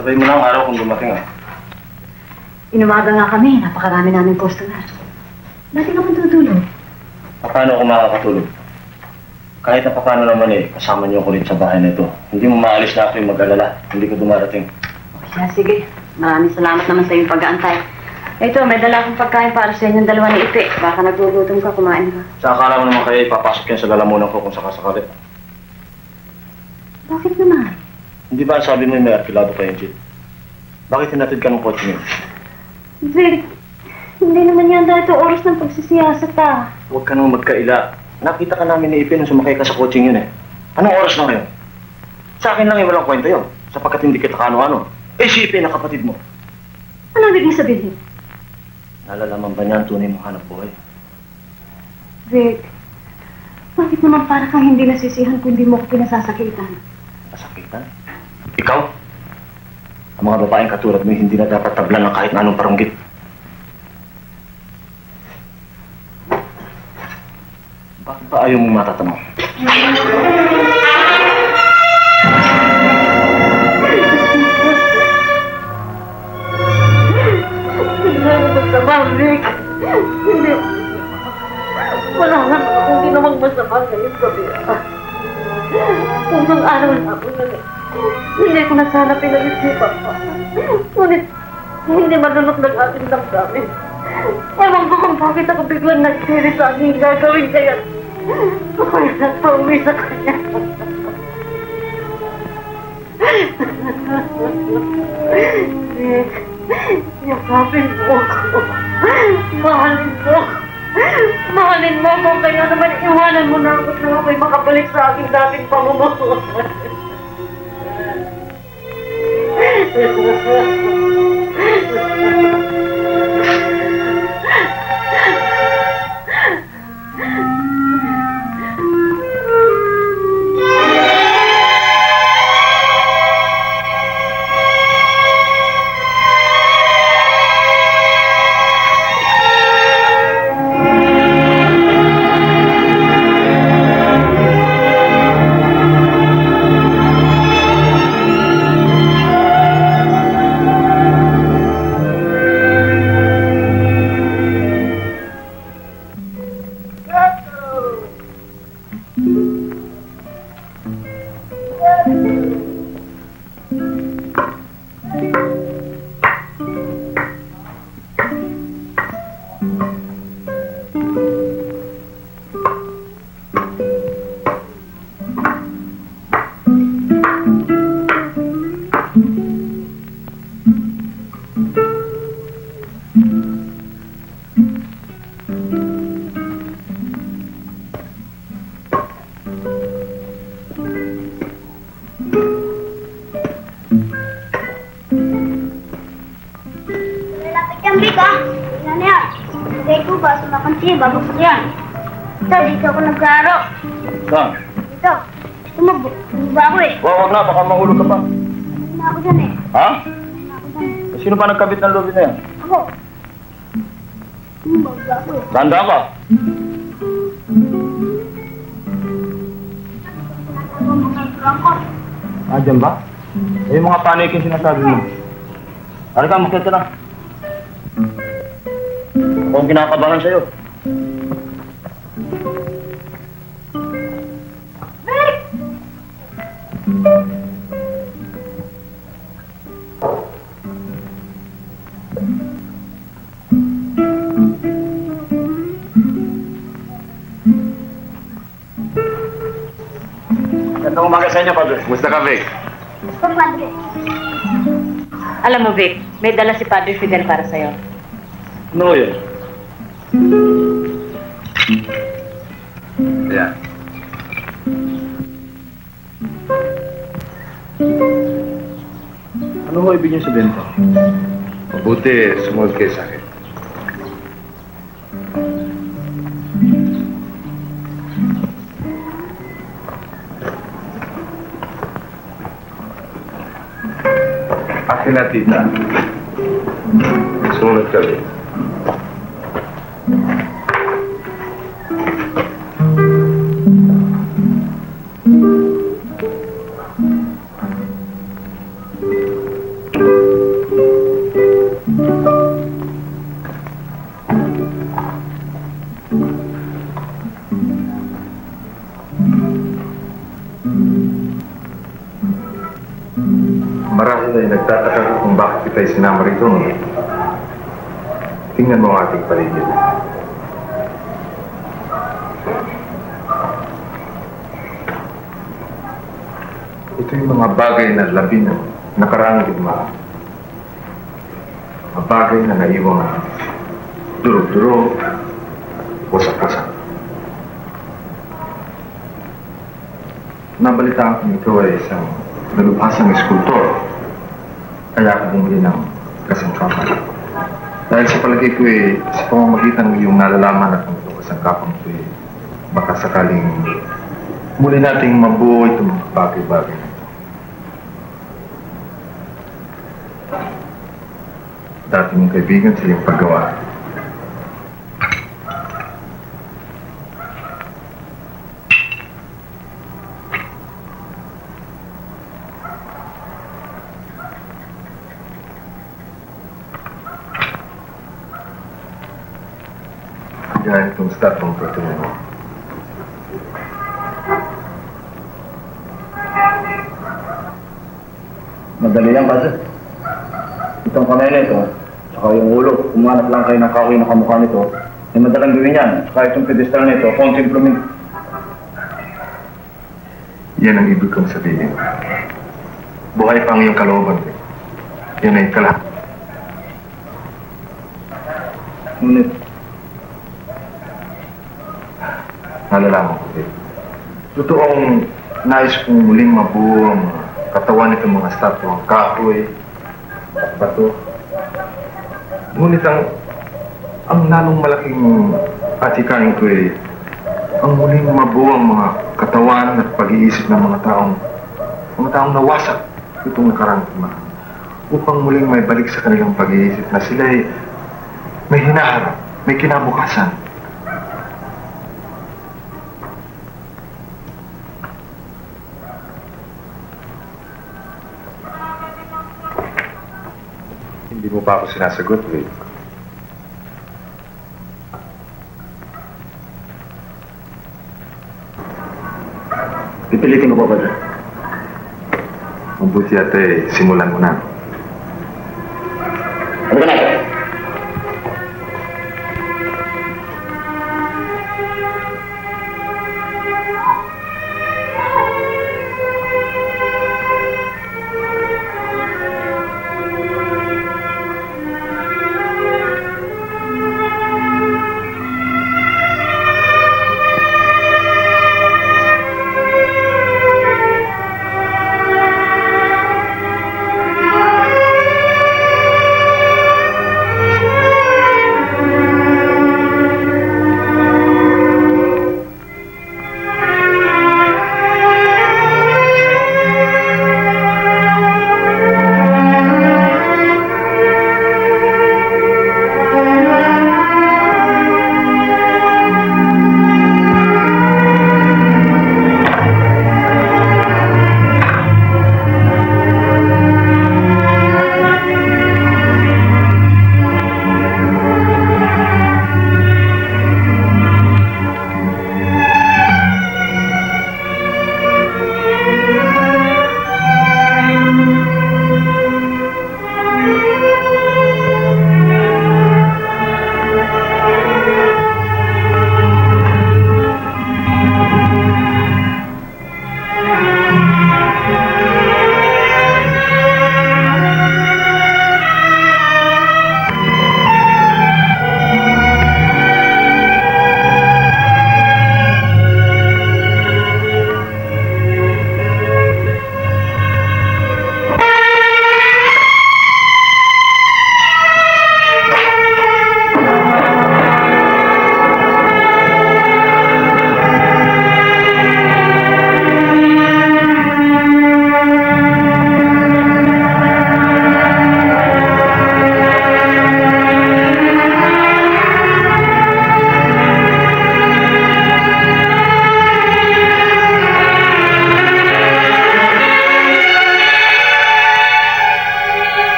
[SPEAKER 5] Sabay mo na ang araw kung dumating ah.
[SPEAKER 2] Inumaga nga kami, napakarami namin customer. Dati ka matutulog.
[SPEAKER 5] Paano ako makakatulog? Kahit na paano naman eh, kasama niyo ako rin sa bahay na ito. Hindi mo maalis na ako yung mag-alala. Hindi ko dumarating.
[SPEAKER 2] Kaya sige, maraming salamat naman sa iyong pag-aantay. Ito, may dala akong pagkain para sa inyong dalawa ni Ipe. Baka nagugutom ka, kumain ka.
[SPEAKER 5] Sa akala mo naman kaya ipapasok yan sa lalamunan ko kung sakasakali.
[SPEAKER 2] Bakit naman?
[SPEAKER 5] Hindi ba sabi mo may arkilado kayo, Jit? Bakit hinatid ka ng kotse niyo?
[SPEAKER 2] Vic, hindi naman yan dahil ito oras ng pagsisiyasat ah.
[SPEAKER 5] Huwag ka nang magkaila. Nakita ka namin ni Ipe nung sumakay ka sa kotseng yun eh. Anong oras na ngayon? Sa akin lang walang kwenta yun. Sapagkat hindi kita kaano-ano. Eh si Ipe na kapatid mo.
[SPEAKER 2] Anong ibig sabihin?
[SPEAKER 5] Nalalaman ba niya ang tunay mong hanap buhay?
[SPEAKER 2] Vic, bakit naman para kang hindi nasisihan kung di mo ko pinasasakitan?
[SPEAKER 5] Masakitan? Ikaw? Ang mga babaeng katulad mo hindi na dapat tablan ng kahit anong paranggit. Bakit ba ayaw mong matatanong?
[SPEAKER 2] Masama, Vic. Hindi. Wala naman akong ginawang masama ngayong gabi. Kung nang araw na ako na hindi ko na sana pinag-isipan pa. Ngunit, hindi madulot ng ating damdamin. Ewan ko kung bakit ako biglang nagsiris sa aking gagawin kaya. Kaya nagpauwi sa kanya. Vic, yakapin mo ako. Mahalin mo. Mahalin mo ako, kaya naman iwanan mo na ako na ako'y makabalik sa aking dating pamumuhay. Babagsak yan. Ito, dito ako nagkaro.
[SPEAKER 5] Saan?
[SPEAKER 3] Dito. Tumaba ako eh.
[SPEAKER 5] Wag na, baka mahulog ka pa.
[SPEAKER 3] Hindi na ako dyan eh.
[SPEAKER 5] Ha?
[SPEAKER 3] Hindi na ako dyan.
[SPEAKER 5] Sino pa nagkabit ng lobby na yan?
[SPEAKER 3] Ako. Tumaba ako eh.
[SPEAKER 5] Tanda ka?
[SPEAKER 3] Ako mga trangkot.
[SPEAKER 5] Dyan ba? Eh, yung mga panik yung sinasabi mo. Halika, makita na. Ako ang kinakabahan sa'yo. Gandang umaga sa inyo, Padre.
[SPEAKER 6] Kumusta ka, Vic?
[SPEAKER 3] Padre.
[SPEAKER 2] Alam mo, Vic, may dala si Padre Fidel para sa'yo.
[SPEAKER 5] Ano yun?
[SPEAKER 6] Ayan.
[SPEAKER 5] Ano ho ibig niyo sabihin to?
[SPEAKER 6] Mabuti, sumunod kayo sa akin. Akin na, tita. Sumunod kami. Marahil ay nagtataka ka kung bakit kita isinama rito. No? Tingnan mo ang ating paligid. Ito yung mga bagay na labi ng nakaraang digmaan. Mga bagay na naiwang durog-durog, wasak-wasak. Nabalitaan ko ito ay isang nalubhasang eskultor. Kaya ako bumili ng kasangkapan. Dahil sa palagay ko sa pamamagitan ng iyong nalalaman at ng itong kasangkapan ko baka sakaling muli nating mabuo itong bagay-bagay na ito. Dati mong kaibigan sa iyong paggawa. Kaya itong statong patuloy mo.
[SPEAKER 5] Madali lang, Padre. Itong kamay na ito, saka yung ulo, kumanap lang kayo ng kahoy na kamukha nito, ay madalang gawin yan. Saka itong pedestal na ito, konting plumin.
[SPEAKER 6] Yan ang ibig kong sabihin. Buhay pa ang iyong kalooban. Yan ay kalat.
[SPEAKER 5] Ngunit,
[SPEAKER 6] nalalaman ko din. Totoong nais kong muling mabuo ang katawan nitong mga statwa, kahoy, bato. Ngunit ang lalong malaking atikain ko ang muling mabuo ang mga katawan at pag-iisip ng mga taong nawasak itong nakarang digmaan. Upang muling may balik sa kanilang pag-iisip na sila may hinaharap, may kinabukasan. Hindi mo pa ako sinasagot, Ray.
[SPEAKER 5] pipilitin ko pa ba dyan?
[SPEAKER 6] Mabuti simulan mo na.
[SPEAKER 5] Ano ka na?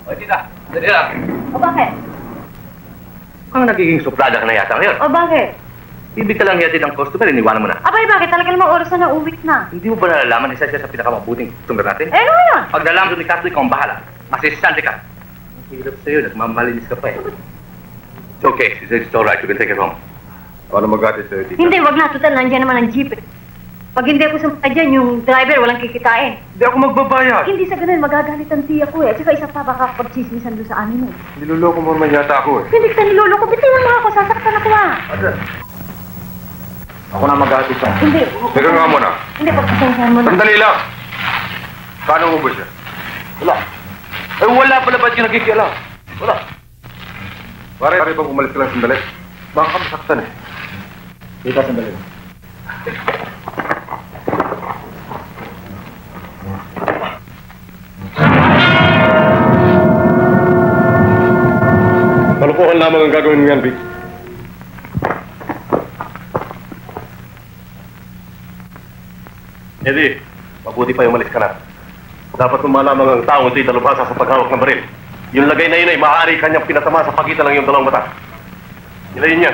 [SPEAKER 5] O, tita, dali lang.
[SPEAKER 2] O bakit?
[SPEAKER 5] Mukhang nagiging suplada ka na yata ngayon.
[SPEAKER 2] O bakit?
[SPEAKER 5] Ibig ka lang yatid ang customer, iniwanan mo na.
[SPEAKER 2] Abay, bakit? Talaga namang oras na nauwi na.
[SPEAKER 5] Hindi mo ba nalalaman isa siya sa pinakamabuting customer natin?
[SPEAKER 2] Eh, ano yun?
[SPEAKER 5] Pag nalaman doon ni Castro, ikaw ang bahala. Masistante ka. Ang hirap sa'yo, nagmamalinis ka pa eh. It's okay, it's all right, you can take it home.
[SPEAKER 6] Paano mag-atis sa'yo, tita?
[SPEAKER 2] Hindi, wag na. Total, nandiyan naman ang jeep eh. Pag hindi ako sumakay dyan, yung driver walang kikitain.
[SPEAKER 6] Hindi ako magbabayad.
[SPEAKER 2] Hindi sa ganun, magagalit ang tiya ko eh. At saka isa pa, baka pagchismisan doon sa amin eh.
[SPEAKER 6] Niloloko mo naman yata ako eh.
[SPEAKER 2] Hindi kita niloloko. Bitiwan mo ako, sasaktan ako ah.
[SPEAKER 6] Ako na mag-atis lang.
[SPEAKER 2] Hindi.
[SPEAKER 6] Teka nga muna.
[SPEAKER 2] Hindi, pagpasensyahan mo na.
[SPEAKER 6] Sandali lang. Paano mo ba siya?
[SPEAKER 5] Wala. Eh, wala pala ba't yung nakikialam? Wala.
[SPEAKER 6] Pare bang umalis ka lang sandali? Baka ka masaktan eh.
[SPEAKER 5] Tita, sandali.
[SPEAKER 6] Malukuhan lamang ang gagawin mo yan, Vic.
[SPEAKER 5] Eddie, mabuti pa yung umalis ka na. Dapat mo malamang ang taong ito'y dalubhasa sa paghawak ng baril. Yung lagay na yun ay maaari kanyang pinatama sa pagitan ng iyong dalawang mata. Ilayin niya.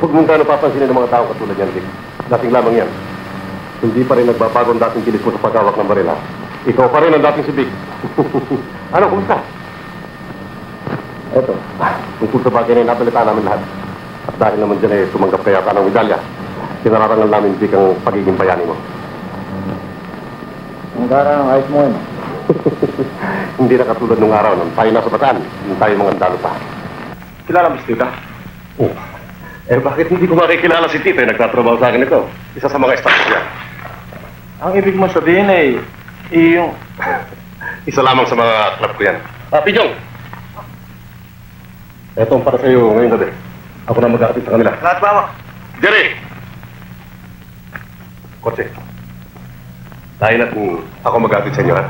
[SPEAKER 5] Huwag mong gano'n papansinin ng mga taong katulad yan, Vic. Dating lamang yan. Hindi pa rin nagbabago ang dating kilis mo sa paghawak ng baril, ha? Ikaw pa rin ang dating si Vic. Ano, kumusta? Eto, tungkol sa bagay na inapalitan namin lahat. At dahil naman dyan ay tumanggap kaya ka ng medalya, kinararangal namin, Vic, ang pagiging bayani mo.
[SPEAKER 4] Ang gara ng ayos mo yun.
[SPEAKER 5] Hindi na katulad nung araw nung tayo nasa bataan, nung tayo mga andalo pa. Kilala mo si Tita? Oo. Eh, bakit hindi ko makikilala si Tita? Nagtatrabaho sa akin ito. Isa sa mga staff niya.
[SPEAKER 4] Ang ibig mo sabihin ay yung...
[SPEAKER 5] Isa lamang sa mga club ko yan. Pijong! Ito ang para sa iyo ngayong gabi. Ako na mag-aakit sa kanila.
[SPEAKER 4] Lahat ba mo?
[SPEAKER 5] Jerry! Kotse. Dahil na kung ako mag-aakit sa inyo, ha?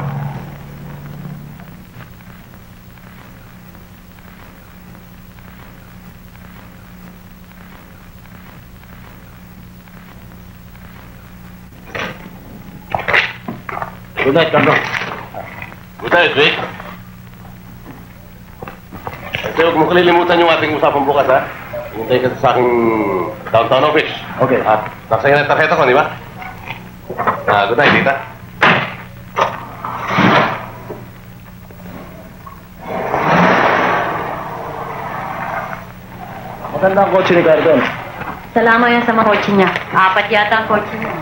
[SPEAKER 4] Good night, Carlo.
[SPEAKER 5] Good night, Vic. Ito, huwag mo kalilimutan yung ating usapan bukas, ha? Hintay ka sa aking downtown office.
[SPEAKER 4] Okay.
[SPEAKER 5] At nasa iyo na yung tarjeta ko, di ba? Good night, Tita.
[SPEAKER 4] Maganda ang kotse ni Carlo.
[SPEAKER 2] Salamat yan sa mga kotse niya. 4 yata ang kotse niya.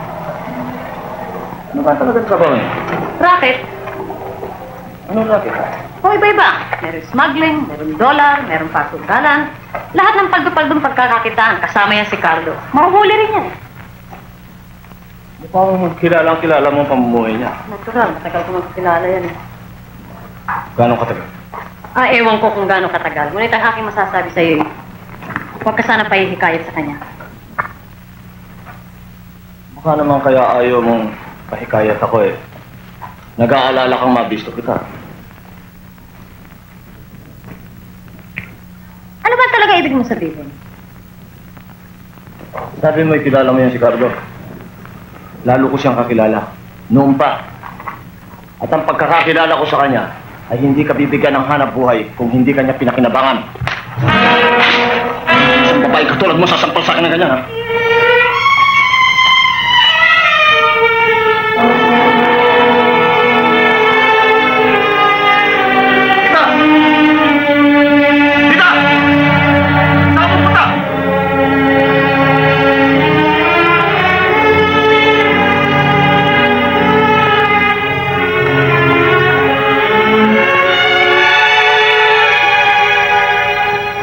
[SPEAKER 4] Ano ba talagang trabaho niya?
[SPEAKER 2] Racket.
[SPEAKER 4] Anong racket?
[SPEAKER 2] O iba-iba. Meron smuggling, meron dollar, meron pasugalan. Lahat ng pagdupaldong pagkakakitaan, kasama yan si Carlo. Mahuhuli rin yan.
[SPEAKER 4] Mukha mo kilala mo ang pamumuhay niya.
[SPEAKER 2] Natural, matagal ko magkilala yan eh.
[SPEAKER 4] Gano'ng katagal?
[SPEAKER 2] Ewan ko kung gaano katagal. Ngunit ang aking masasabi sa iyo, huwag ka sana pahihikayat sa kanya.
[SPEAKER 4] Mukha naman kaya ayaw mong pahikayat ako eh. Nag-aalala kang mabisto kita.
[SPEAKER 2] Ano ba talaga ibig mo sabihin?
[SPEAKER 4] Sabi mo, kilala mo yan si Carlo. Lalo ko siyang kakilala. Noon pa. At ang pagkakakilala ko sa kanya ay hindi ka bibigyan ng hanap buhay kung hindi kanya pinakinabangan. Isang babae katulad mo sasampal sa akin ng ganyan, ha?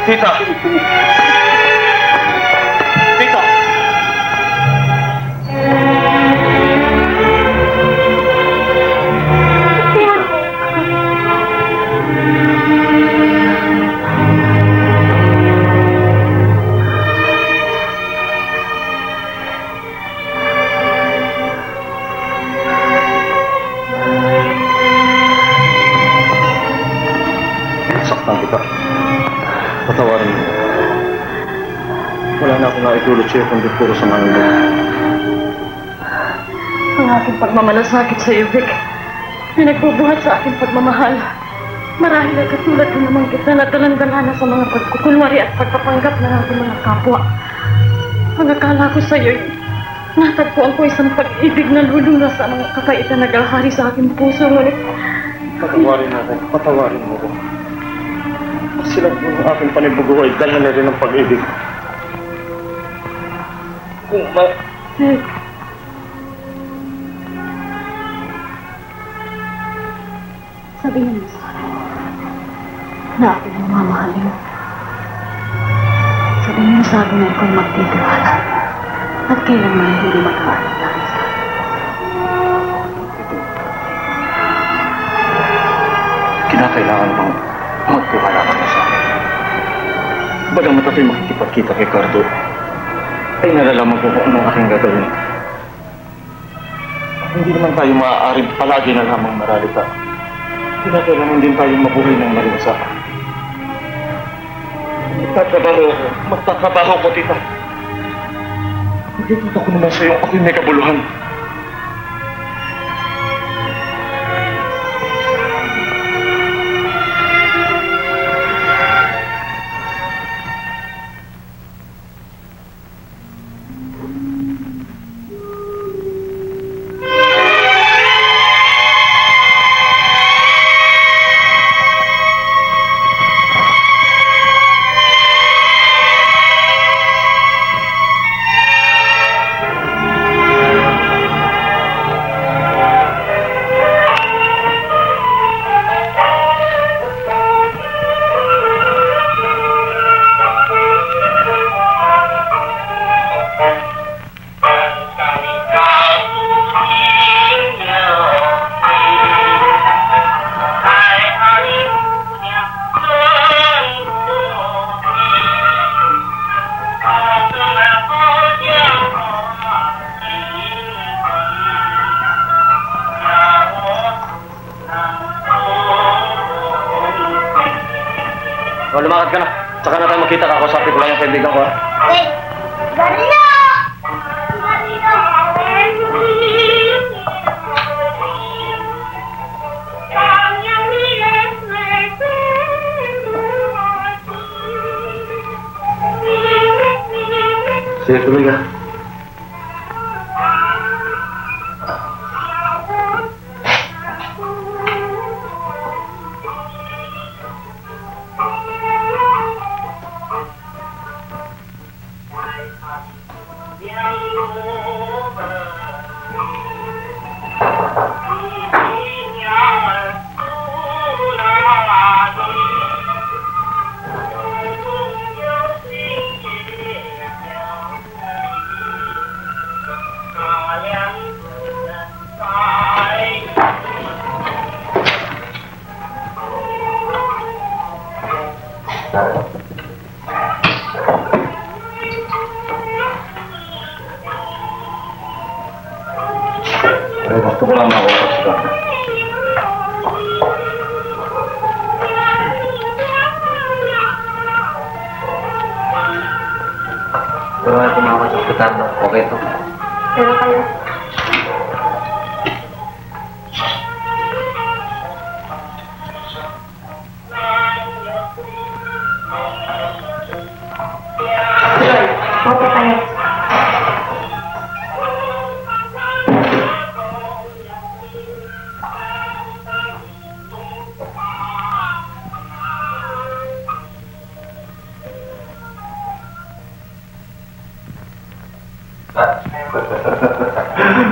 [SPEAKER 5] Tita! Tita!
[SPEAKER 4] Saktan kita. Patawarin mo. Wala na akong naitulot sa'yo kundi puro sa mga
[SPEAKER 2] Ang aking pagmamalasakit sa iyo, Vic, ay nagbubuhat sa aking pagmamahal. Marahil ay katulad ko naman kita na dalandala na sa mga pagkukunwari at pagpapanggap ng aking mga kapwa. Ang akala ko sa iyo, natagpuan ko isang pag-ibig na luluna sa mga kakaitan na galahari sa aking puso. Ngunit
[SPEAKER 4] Patawarin natin. Patawarin mo ko. Sila po ng aking panibugo ay dala na rin ng pag-ibig.
[SPEAKER 2] Vic, sabihin mo sa akin na aking mamahalin. Sabihin mo sa akin na ikaw magtitiwala at kailanman hindi mag-aalala sa akin.
[SPEAKER 4] Kinakailangan bang magtiwala ka na sa akin? Bagamat ako'y makikipagkita kay Cardo, ay nalalaman ko kung anong aking gagawin. Hindi naman tayo maaaring palagi na lamang maralita. Kinakailangan din tayong mabuhay ng malinsakan. Magtatrabaho ko, tita. Magkikita ko naman sa'yo, ako'y may kabuluhan. Lumakad ka na. Saka na tayo makita. Kakasapin ko lang yung kaibigan ko, ha?
[SPEAKER 3] Hey! Garino! Garino!
[SPEAKER 4] Sige, tuloy ka. Ay, gusto ko lang makausap siya.
[SPEAKER 5] Pero may pumakot sa hospital, no? Okay to.
[SPEAKER 3] Pero kayo. Okay tayo.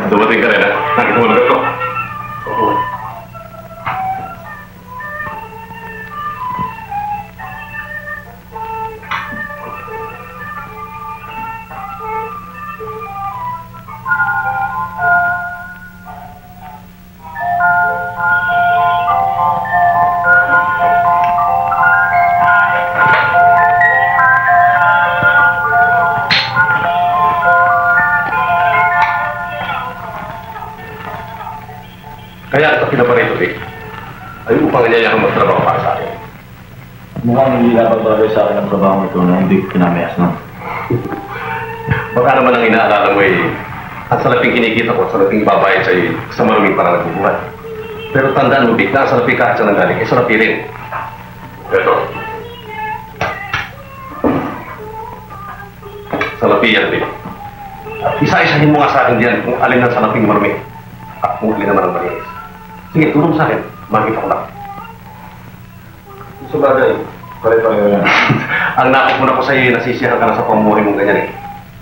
[SPEAKER 5] Dumating ka rin, ha? Nakita mo na ko. Oo. Kaya ito pinaparito, Vic. Ay upang niya kang magtrabaho para sa akin.
[SPEAKER 4] Mukhang hindi napagbalagay sa akin ang trabaho ito na hindi ko pinamayas, no?
[SPEAKER 5] Baka naman ang inaalala mo At salaping kinikita ko, salaping ibabayad sa'yo sa maruming para nagbubuhat. Pero tandaan mo, Vic, na ang salapi kahit saan nanggaling, eh salapi rin. Ito. Salapi yan, Vic. At isa-isahin mo nga sa akin diyan kung alin ang salaping marumi at kung alin naman ang malinis. Sige, tulong sa akin. Makita ko lang.
[SPEAKER 6] Sa bagay, pare-pareho yan.
[SPEAKER 5] Ang nakapuna ko sa'yo, nasisiyahan ka na sa pamuhay mong ganyan eh.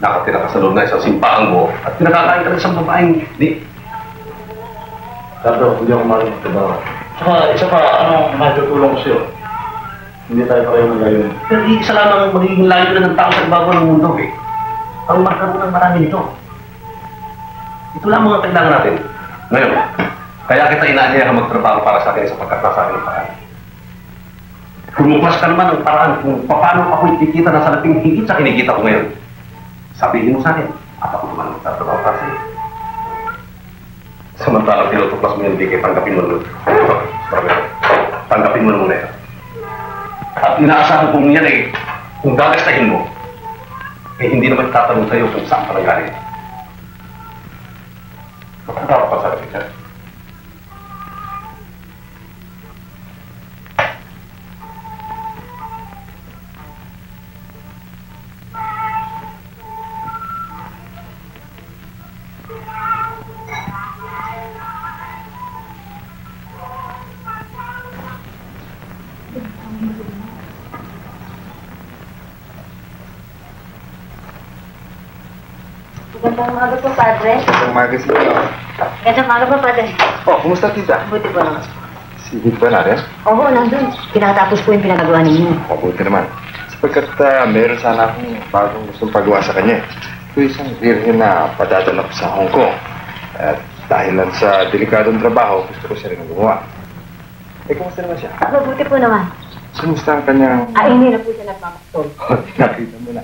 [SPEAKER 5] Nakatira ka sa loob na isang simpang mo at pinakakain ka rin sa babaeng di.
[SPEAKER 6] Tato, hindi ako maraming trabaho.
[SPEAKER 4] Isa pa, matutulong ko sa'yo.
[SPEAKER 6] Hindi tayo pareho ng gayon.
[SPEAKER 5] Pero isa lamang ang magiging layo na ng tao sa bago ng mundo eh. Ang magkaroon ng marami nito. Ito lamang ang kailangan natin. Ngayon, kaya kita inaanyayahan magtrabaho para sa akin sapagkat nasa akin ang paraan. Kumupas ka naman ang paraan kung paano ako'y kikita na salaping higit sa kinikita ko ngayon. Sabihin mo sa akin, at ako naman magtatrabaho para sa'yo. Samantalang tinutuklas mo yung bigay, tanggapin mo nun. Tanggapin mo na muna yan. At inaasahan kong yan eh, kung gagastahin mo, eh hindi naman tatanong sa'yo kung saan ka nanggaling. Magkakawa pa sa akin siya.
[SPEAKER 3] Gandang umaga po, Padre.
[SPEAKER 6] Isang maga sila.
[SPEAKER 3] Gandang umaga po, Padre.
[SPEAKER 6] Oh, kumusta tita?
[SPEAKER 3] Buti po naman.
[SPEAKER 6] Si Vic ba natin?
[SPEAKER 2] Oo, nandun. Pinatapos po yung pinagagawa ninyo.
[SPEAKER 6] Mabuti naman. Sapagkat meron sana akong bagong gustong pagawa sa kanya. Ito isang virgin na padadala ko sa Hong Kong. At dahil lang sa delikadong trabaho, gusto ko siya rin gumawa. Eh, kumusta naman siya?
[SPEAKER 3] Mabuti po naman.
[SPEAKER 6] Kumusta ang kanyang...
[SPEAKER 2] Hindi na po siya nagmamaktol.
[SPEAKER 6] Nakita mo na.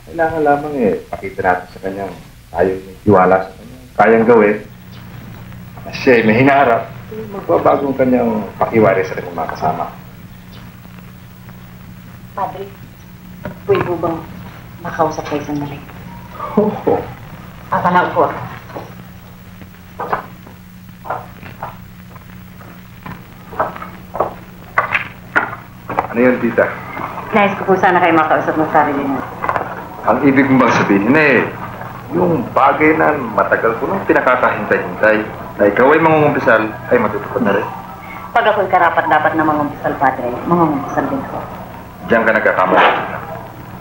[SPEAKER 6] Kailangan lamang pakita natin sa kanyang tayo iwala sa kanya. Kayang gawin. Siya may hinaharap. Magbabago ang kanyang pakiwari sa kanyang mga kasama.
[SPEAKER 2] Padre, pwede po bang makausap kayo sandali?
[SPEAKER 6] Oo.
[SPEAKER 2] Akala ko.
[SPEAKER 6] Ano yan, tita?
[SPEAKER 2] Nais ko po sana kayo makausap ng sarili niyo.
[SPEAKER 6] Ang ibig mo bang sabihin yung bagay na matagal ko nang pinakakahintay-hintay na ikaw ay mangungumpisal ay matutupad na rin.
[SPEAKER 2] Pag ako'y karapat dapat na mangumpisal, Padre, mangumpisal din ako.
[SPEAKER 6] Diyan ka nagkakamali.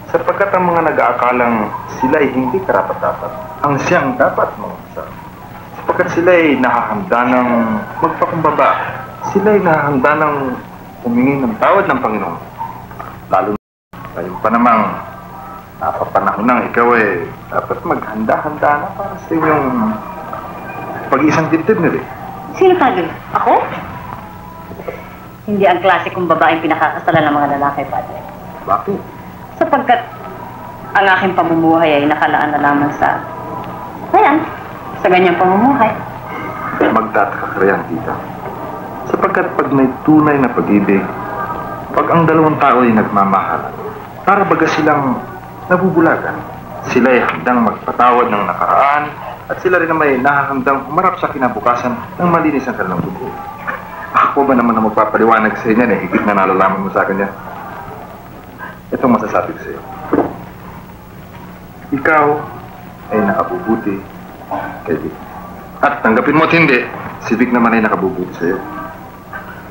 [SPEAKER 6] Sapagkat ang mga nag-aakalang sila ay hindi karapat-dapat, ang siyang dapat mangumpisal. Sapagkat sila ay nahahanda ng magpakumbaba. Sila ay nahahanda ng humingi ng tawad ng Panginoon. Lalo na ngayon pa namang napapanahon nang ikaw ay dapat maghanda-handa na para sa inyong pag-iisang dibdib nila.
[SPEAKER 2] Sino, Padre? Ako? Hindi ang klasikong babaeng pinakakasalan ng mga lalaki, Padre.
[SPEAKER 6] Bakit?
[SPEAKER 2] Sapagkat ang aking pamumuhay ay nakalaan na lamang sa... Ayan, sa ganyang pamumuhay.
[SPEAKER 6] Magtataka ka riyan, tita. Sapagkat pag may tunay na pag-ibig, pag ang dalawang tao ay nagmamahal, para baga silang nabubulagan. Sila ay handang magpatawad ng nakaraan at sila rin naman ay nahahandang humarap sa kinabukasan ng malinis ang kanilang buhay. Ako ba naman na magpapaliwanag sa inyo higit na nalalaman mo sa akin yan? Itong masasabi ko sa iyo. Ikaw ay nakabubuti kay Vic. At tanggapin mo at hindi, si Vic naman ay nakabubuti sa iyo.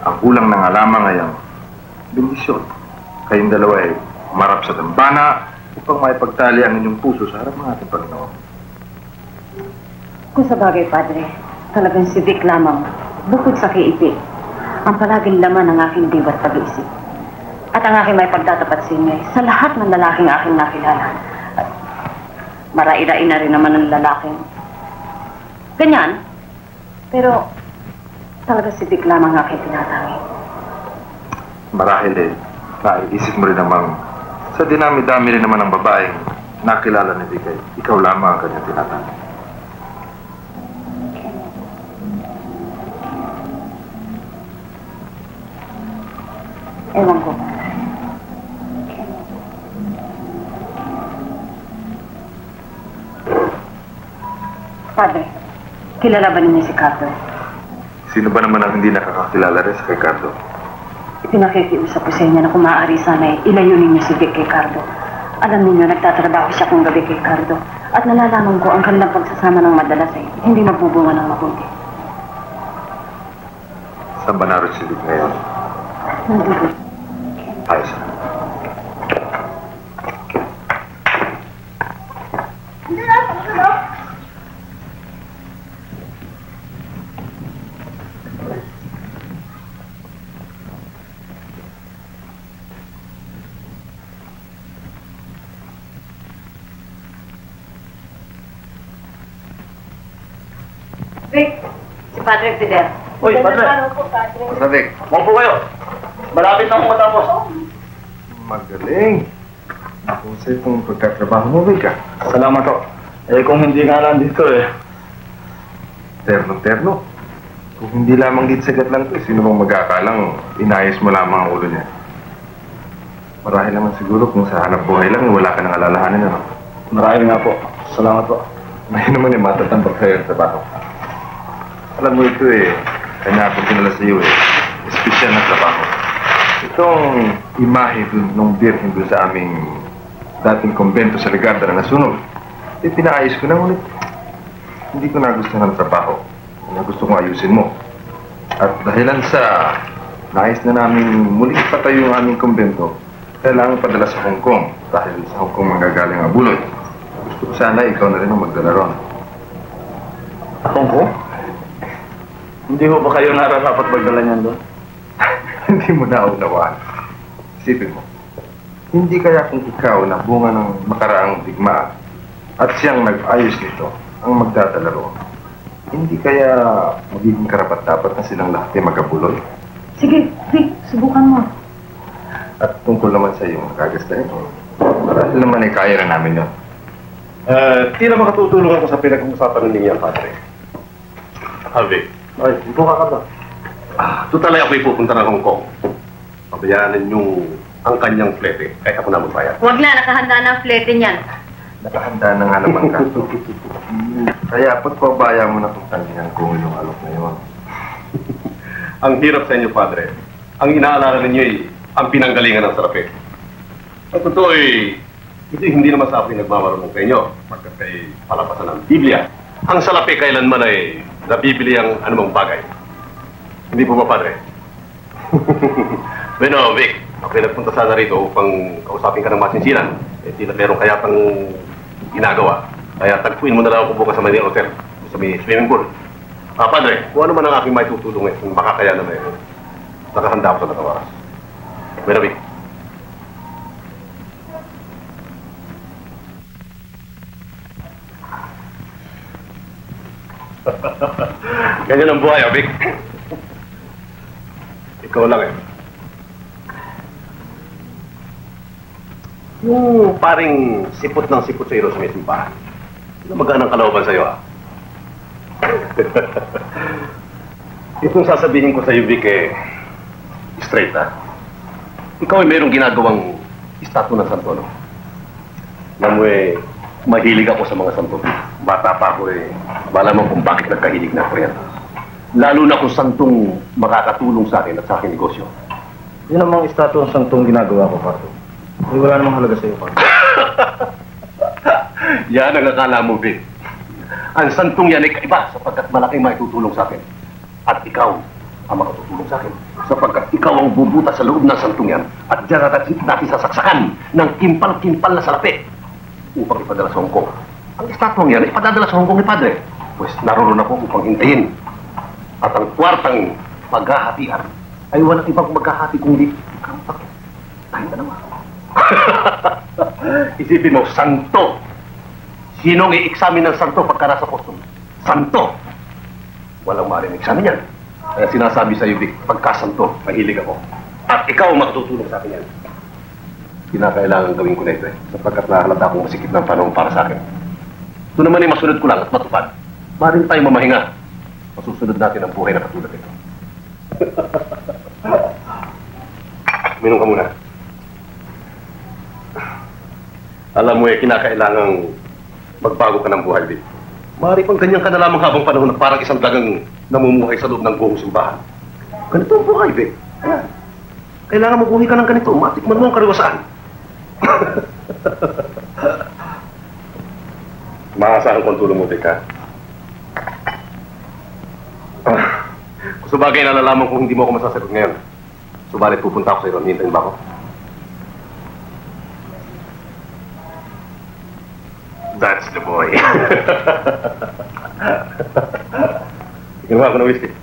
[SPEAKER 6] Ang kulang na nga lamang ay ang bendisyon. Kayong dalawa ay humarap sa dambana upang maipagtali ang inyong puso sa harap ng ating Panginoon.
[SPEAKER 2] Kung sa bagay, Padre, talagang si Vic lamang, bukod sa kiibig, ang palaging laman ng aking diwa at pag-iisip. At ang aking may pagtatapat sa inyo sa lahat ng lalaking aking nakilala. At maraidain na rin naman ng lalaking ganyan. Pero talaga si Vic lamang aking tinatangi.
[SPEAKER 6] Marahil naiisip mo rin namang sa dinami-dami rin naman ng babaeng nakilala ni Vic ay ikaw lamang ang kanyang tinatangi.
[SPEAKER 2] Ewan ko. Padre, kilala ba ninyo si Cardo?
[SPEAKER 6] Sino ba naman ang hindi nakakakilala rin sa kay Cardo?
[SPEAKER 2] Pinakikiusap ko sa inyo na kung maaari sana ilayo ninyo si Vic kay Cardo. Alam ninyo, nagtatrabaho siya kung gabi kay Cardo. At nalalaman ko ang kanilang pagsasama ng madalas hindi mabubunga ng mabuti.
[SPEAKER 6] Saan ba naroon si Vic ngayon?
[SPEAKER 2] Nandito.
[SPEAKER 6] Ayos na.
[SPEAKER 2] Vic, si Padre Fidel.
[SPEAKER 4] Uy, Padre.
[SPEAKER 6] Basta Vic,
[SPEAKER 4] Maupo kayo. Malapit na akong matapos.
[SPEAKER 6] magaling. Mahusay itong pagkatrabaho mo, Vic, ah.
[SPEAKER 4] Salamat ho. Kung hindi nga lang dito
[SPEAKER 6] Terno-terno. Kung hindi lamang dito sa gatlang to, sino bang mag-aakalang inayos mo lamang ang ulo niya? Marahil naman siguro kung sa hanap buhay lang, wala ka nang alalahanin, ano?
[SPEAKER 4] Marahil nga po. Salamat po.
[SPEAKER 6] Ngayon naman matatambak kayo sa trabaho. Alam mo ito kanya akong pinala sa iyo espesyal na trabaho. Itong imahe dun nung birhen dun sa aming dating kumbento sa Ligarda na nasunog, pinaayos ko na, ngunit hindi ko nagustuhan ang trabaho. Gusto kong ayusin mo. At dahilan sa nais na namin muling ipatayo yung aming kumbento, kailangan padala sa Hong Kong dahil sa Hong Kong manggagaling ang buloy. Gusto ko sana ikaw na rin ang magdala ron.
[SPEAKER 4] Hong Kong? Hindi mo ba kayo nararapat magdala niyan doon?
[SPEAKER 6] Hindi mo naunawaan. Isipin mo, hindi kaya kung ikaw na bunga ng makaraang digmaan at siyang nag-ayos nito ang magdadala roon, hindi kaya magiging karapat-dapat na silang lahat ay magabuloy?
[SPEAKER 2] Sige, Vic, subukan mo.
[SPEAKER 6] At tungkol naman sa iyong kagastahin, marahil naman ay kaya na namin yun.
[SPEAKER 5] Tila makatutulong ako sa pinag-uusapan ninyo, Padre. Harvey.
[SPEAKER 4] Ay, upo ka ba?
[SPEAKER 5] Tutal ay ako'y pupunta ng Hong Kong. Pabayaanan yung ang kanyang flete, kahit ako na magbayad.
[SPEAKER 2] Huwag na, nakahanda na ang flete niyan.
[SPEAKER 6] Nakahanda na nga naman ka. Kaya pagpabaya mo na kung tanggingan ko yung alok na yun.
[SPEAKER 5] Ang hirap sa inyo, Padre. Ang inaalala ninyo ay ang pinanggalingan ng salapi. Ang totoo ay, ito hindi naman sa akin nagmamarunong sa inyo, pagkat kay palapasan ng Biblia. Ang salapi kailanman ay nabibili ang anumang bagay. Hindi po ba, Padre? Bueno, Vic, ako'y nagpunta sana rito upang kausapin ka ng masinsinan. Tila meron kaya pang ginagawa. Kaya tagpuin mo na lang ako bukas sa Manila Hotel, sa may swimming pool. Padre, kung ano man ang aking may tutulong kung makakaya na nakahanda ako sa natawaras. Bueno, Vic. Ganyan ang buhay, Vic. Ikaw lang Yung paring sipot ng sipot sa iro sa may simbahan. Ano magandang kalooban sa'yo, Itong sasabihin ko sa iyo, Vic, straight, Ikaw ay mayroong ginagawang istatwa ng santo, no? Alam mo, mahilig ako sa mga santo. Bata pa ako, malaman kung bakit nagkahilig na ako yan. Lalo na kung santong makakatulong sa akin at sa aking negosyo.
[SPEAKER 4] Yun namang estatwa ng santong ginagawa ko, Pardo. Wala namang halaga sa'yo, Pardo.
[SPEAKER 5] Yan ang akala mo, Vic. Ang santong yan ay kaiba sapagkat malaking maitutulong sa akin. At ikaw ang makatutulong sa akin sapagkat ikaw ang bubuta sa loob ng santong yan at diyan natin sasaksakan ng kimpal-kimpal na salapi upang ipadala sa Hong Kong. Ang estatwang yan ay ipadadala sa Hong Kong ni Padre. Pues naroon ako upang hintayin. At ang kwartang paghahatian ay walang ibang maghahati kundi kampak. Tayo na naman. Isipin mo, santo. Sinong i-examine ng santo pagka nasa kostum? Santo. Walang maaaring examine yan. Kaya sinasabi sa iyo, Vic, pagkasanto, mahilig ako. At ikaw ang makatutulong sa akin yan. Kinakailangan gawin ko na ito sapagkat nahalata akong masikip ng panahon para sa akin. Ito naman ay masunod ko lang at matupad. Maaaring tayo mamahinga. Masusunod natin ang buhay na katulad ito. Minum ka muna. Alam mo kinakailangang magbago ka ng buhay, Vic. Maaari pang ganyan ka na lamang habang panahon na parang isang dagang namumuhay sa loob ng buong simbahan. Ganito ang buhay, Vic. Ayan. Kailangan mabuhay ka ng ganito. Matikman mo ang kariwasaan. Maasahan ko ang tulong mo, Vic, ha? Kung sa bagay nalalaman kung hindi mo ako masasagot ngayon, subalit pupunta ako sa iyo. Hintayin ba ako? That's the boy. Ginawa ko na whiskey.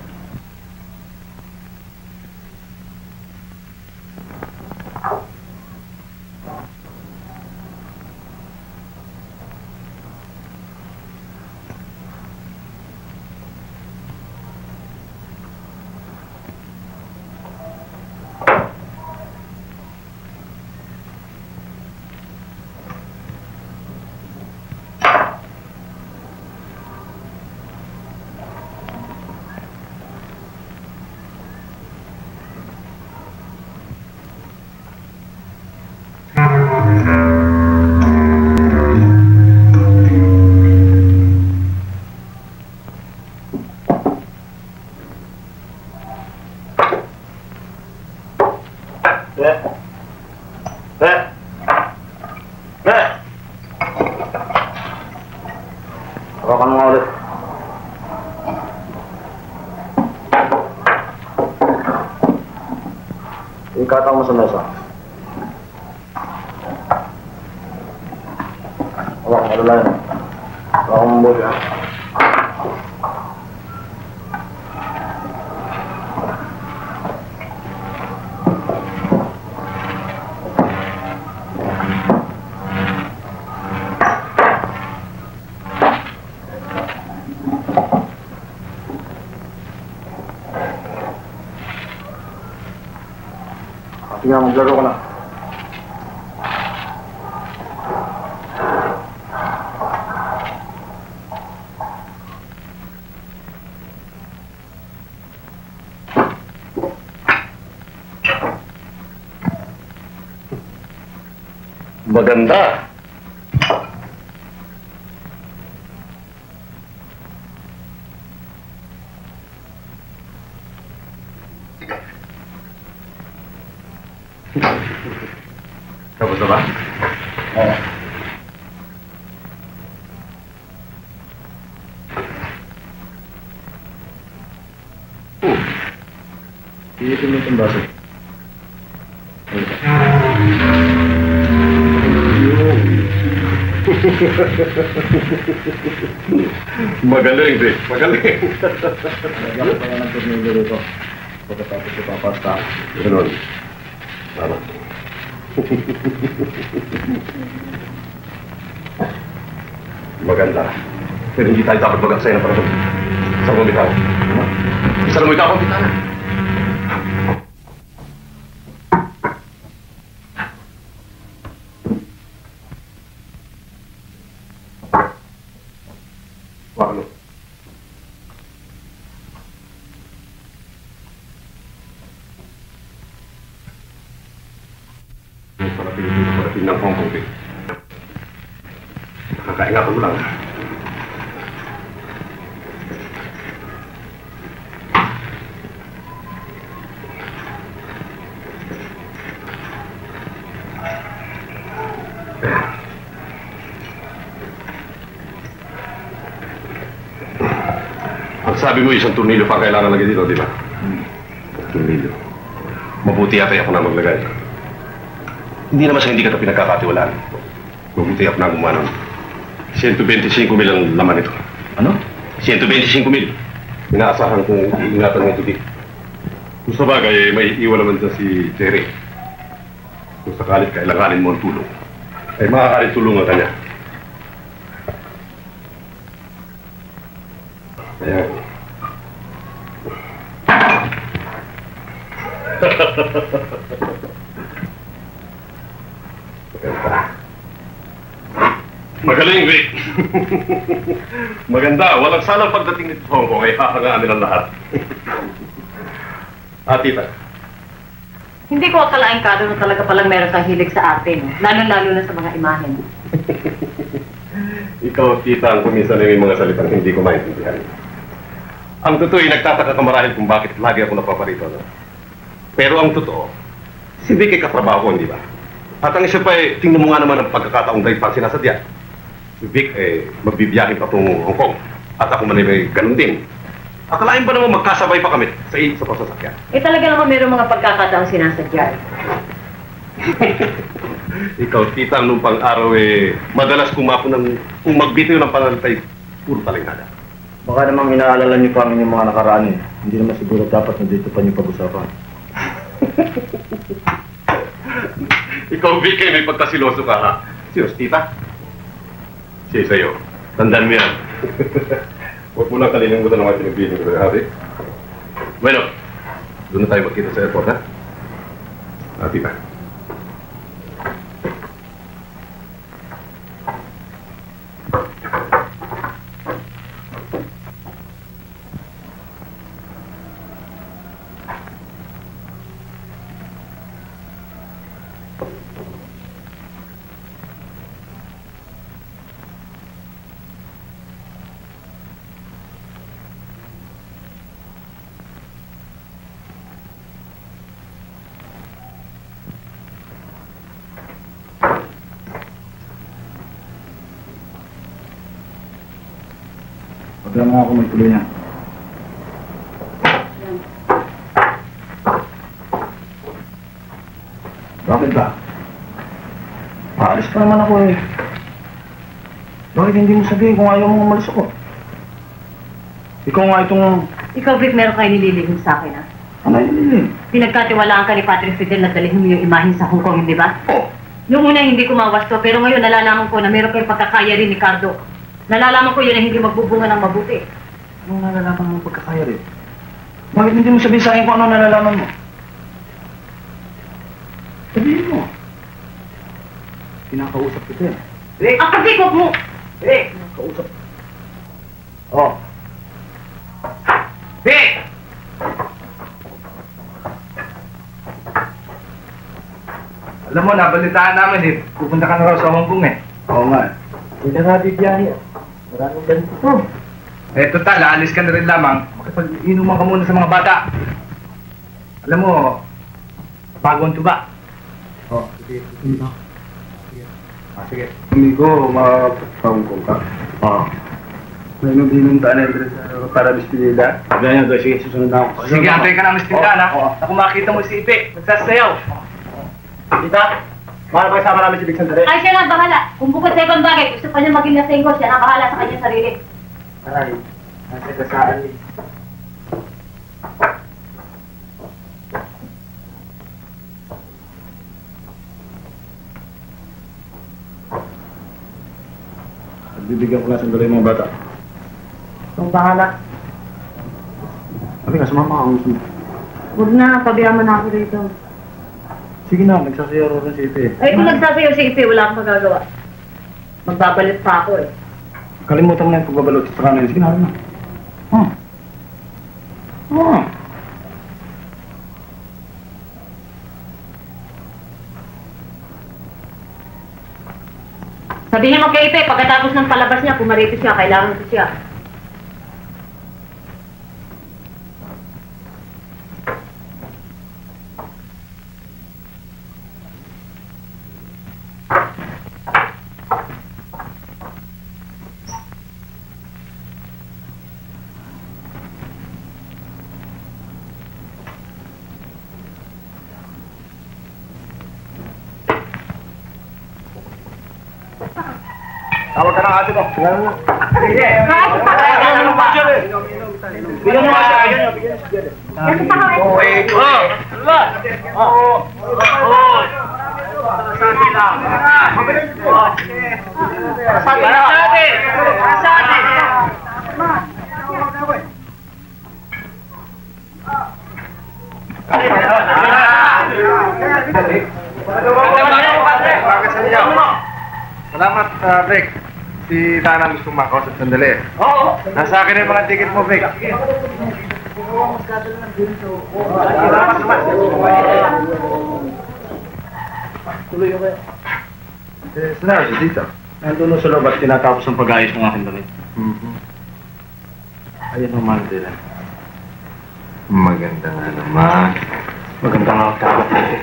[SPEAKER 5] Hawakan mo nga ulit. Ikatang mo sa mesa. Hawakan mo lang. Hawakan mo muli, ha? Sige, maglaro ko na. Maganda. Tapos na ba? Oo. Iitin mo itong baso. Magaling, Vic. Magaling.
[SPEAKER 6] Lagyan ko pa yan ang tornilyo rito. Pagkatapos ipapasta.
[SPEAKER 5] Ganun. Tama. Maganda. Pero hindi tayo dapat mag-aksaya ng panahon. Isa mo bitaw. Isa mo ikaw ang bitana. Walo. Parating ng Hong Kong, nakakaingatan mo lang. Ang sabi mo, isang tornilyo pa kailangan lagay dito, di ba? Tornilyo. Mabuti yata ako na maglagay. Hindi naman sa hindi ka ito pinagkakatiwalaan. Mabuti ako na gumanon. 125,000 ang laman ito.
[SPEAKER 6] Ano?
[SPEAKER 5] 125,000. Inaasahan kong iingatan ng tubig. Kung sa bagay, may iwan naman dyan si Terry. Kung sakalit kailanganin mo ang tulong, ay maaaring tulungan ka niya. Ayan. Magaling, Vic. Maganda. Walang salang pagdating nito sa Hong Kong ay hahangaan nilang lahat. Tita.
[SPEAKER 2] Hindi ko akalain ka na talaga palang meron kang hilig sa arte, no? Lalo-lalo na sa mga imahen.
[SPEAKER 5] Ikaw, tita, ang kuminsan ay may mga salitang hindi ko maintindihan. Ang totoo ay nagtataka ka marahil kung bakit lagi ako napaparito. No? Pero ang totoo, si Vic ay katrabaho ko, hindi ba? At ang isa pa ay, tingnan mo nga naman ang pagkakataong dahil pang sinasadya. Si Vic ay magbibiyahe patungong Hong Kong. At ako man ay may ganun din. Akalain ba naman magkasabay pa kami sa pasasakyan?
[SPEAKER 2] Eh talaga naman mayroong mga pagkakataong sinasadya.
[SPEAKER 5] Ikaw, tita, nung pang-araw madalas kumako kung magbitiw ng panalitay, puro talingada.
[SPEAKER 4] Baka namang inaalala niyo pa ang inyong mga nakaraan eh. Hindi naman siguro dapat na dito pa niyo pag-usapan.
[SPEAKER 5] Ikaw, Vic, may pagkasiloso ka, ha? Serious, tita? Siya sa'yo. Tandaan mo yan. Huwag mo lang kalilimutan ng mga pinagbihin ko, ha, Vic? Bueno, doon na tayo magkita sa airport, ha? Tita.
[SPEAKER 4] Pagka mga ako may tuloy na. Bakit ba? Aalis pa naman ako eh. Bakit hindi mo sabihin kung ayaw mong umalis ako? Ikaw nga itong...
[SPEAKER 2] Ikaw, Vic, meron kayo nililihim sa akin, ha?
[SPEAKER 4] Ano yun?
[SPEAKER 2] Pinagkatiwalaan ka ni Patrick Fidel na dalhin mo yung imahin sa Hong Kong, hindi ba?
[SPEAKER 4] Oh!
[SPEAKER 2] Noong una hindi ko mawasto, pero ngayon nalalaman ko na meron kayong pagkakaya rin ni Cardo. Nalalaman ko yun na hindi magbubunga ng mabuti.
[SPEAKER 4] Anong nalalaman mo pagkakaya rin? Bakit hindi mo sabihin sa akin kung ano nalalaman mo? Sabihin mo. Kinakausap kita eh.
[SPEAKER 2] Vic! Vic, huwag mo!
[SPEAKER 4] Vic! Kinakausap. Oh.
[SPEAKER 5] Vic!
[SPEAKER 6] Alam mo, nabalitaan namin eh. Pupunta ka na raw sa Hong Kong eh.
[SPEAKER 4] Oo nga. Hindi na nga bibiyahe. Maraming ganito.
[SPEAKER 6] Eh, total, aalis ka na rin lamang. Makipag-inuman ka muna sa mga bata. Alam mo, bagong tuba.
[SPEAKER 4] Oh, sige. Sige.
[SPEAKER 6] Sige. Amigo, makapag-Hong Kong ka.
[SPEAKER 4] Oo.
[SPEAKER 6] May nabinuntaan na rin para despedida.
[SPEAKER 4] Ganyan doon. Sige, susunod na ako.
[SPEAKER 6] Sige, antay ka namin sa tindahan, ha?
[SPEAKER 4] Oo.
[SPEAKER 6] Ako makita mo si Ipe, nagsasayaw.
[SPEAKER 4] Tita, para pagsama namin si Big Sandali.
[SPEAKER 3] Ay, siya na bahala. Kung bukod second bagay, gusto pa niya maging lasenggo, siya na bahala sa kanyang sarili.
[SPEAKER 4] Aray, nasa kasaan eh. Bibigyan ko na sandali yung mga bata.
[SPEAKER 2] Kung bahala.
[SPEAKER 4] Sabi nga, sumama ako.
[SPEAKER 2] Huwag na, pabayaan mo na ako rito.
[SPEAKER 4] Sige na, nagsasayaw rin si Ipe.
[SPEAKER 2] Ay, kung nagsasayaw si Ipe, wala akong magagawa. Magbabalit pa ako eh.
[SPEAKER 4] Kalimutan mo na yung pagbabalot sa kanan. Sige na, na.
[SPEAKER 2] Sabihin mo kay Ipe, pagkatapos ng palabas niya, pumarito siya, kailangan ko siya.
[SPEAKER 4] Tawag ka ng ate ko. Sige.
[SPEAKER 3] Bigyan
[SPEAKER 4] Bigyan mo siya. Bigyan niyo.
[SPEAKER 6] Salamat, Vic. Si Tana gusto makausap sandali.
[SPEAKER 4] Oo.
[SPEAKER 6] Nasa akin yung mga ticket mo, Vic.
[SPEAKER 4] Tuloy ko kayo.
[SPEAKER 6] Saan si Tita?
[SPEAKER 4] Nandun sa loob at tinatapos ang pag-ayos ng aking damit. Ayun ang mahal din.
[SPEAKER 6] Maganda nga naman.
[SPEAKER 4] Maganda nga ang takot nito.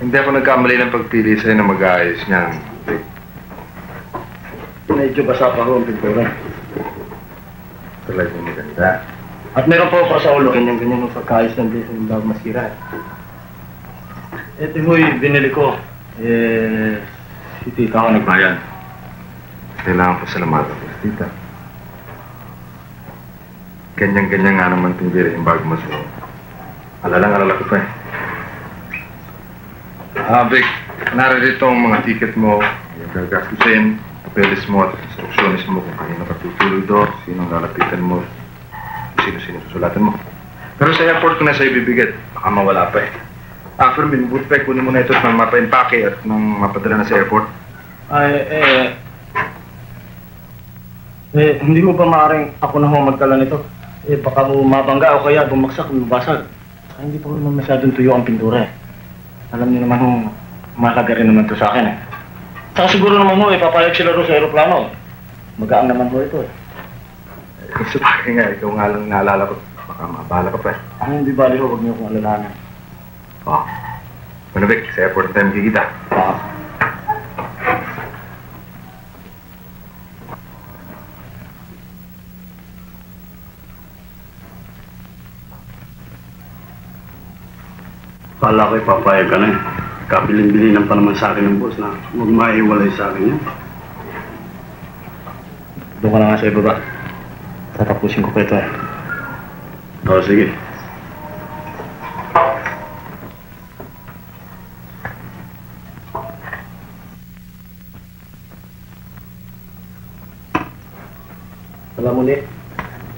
[SPEAKER 6] Hindi ako nagkamali ng pagpili sa'yo na mag-aayos niyan.
[SPEAKER 4] Medyo basa pa ho ang pintura.
[SPEAKER 6] Talagang maganda.
[SPEAKER 4] At meron pa ako sa ulo. Ganyan-ganyan ang pagkaayos ng bilis ng bago masira. Ito ho'y binili ko. Si tita ako nagbayad.
[SPEAKER 6] Kailangan pa salamatan ko, tita. Ganyan-ganyan nga naman itong bira yung bago masuot. Alala ko pa eh. Vic, naririto ang mga ticket mo, yung gagastusin, papeles mo at instruksyones mo kung kanino ka tutuloy doon, sinong lalapitan mo, sino-sino susulatan mo. Pero sa airport ko na sa'yo bibigyan, baka mawala pa eh. Fermin, buti pa kunin mo na ito at nang mapa-impake at nang mapadala na sa airport.
[SPEAKER 4] Hindi mo ba maaaring ako na ho magkala nito? Baka mabangga o kaya bumagsak, lumabasag. Saka hindi pa naman masyadong tuyo ang pintura eh. Alam niyo naman mahalaga rin naman ito sa akin eh. Saka siguro naman ho, papayag sila doon sa aeroplano. Magaang naman ho ito eh.
[SPEAKER 6] Sa bagay nga, ikaw nga lang naalala ko. Baka mabahala ka pa eh.
[SPEAKER 4] Hindi bali ho, huwag niyo akong alalahanin.
[SPEAKER 6] Ano Vic, sa airport na tayo magkikita.
[SPEAKER 7] Kala ko'y papayag ka na eh. Kabilin-bilinan pa naman sa akin ng boss na huwag maiwalay sa akin yan.
[SPEAKER 4] Doon ka na nga sa ibaba. Tatapusin ko pa ito eh.
[SPEAKER 7] Oo, sige.
[SPEAKER 4] Alam mo ni,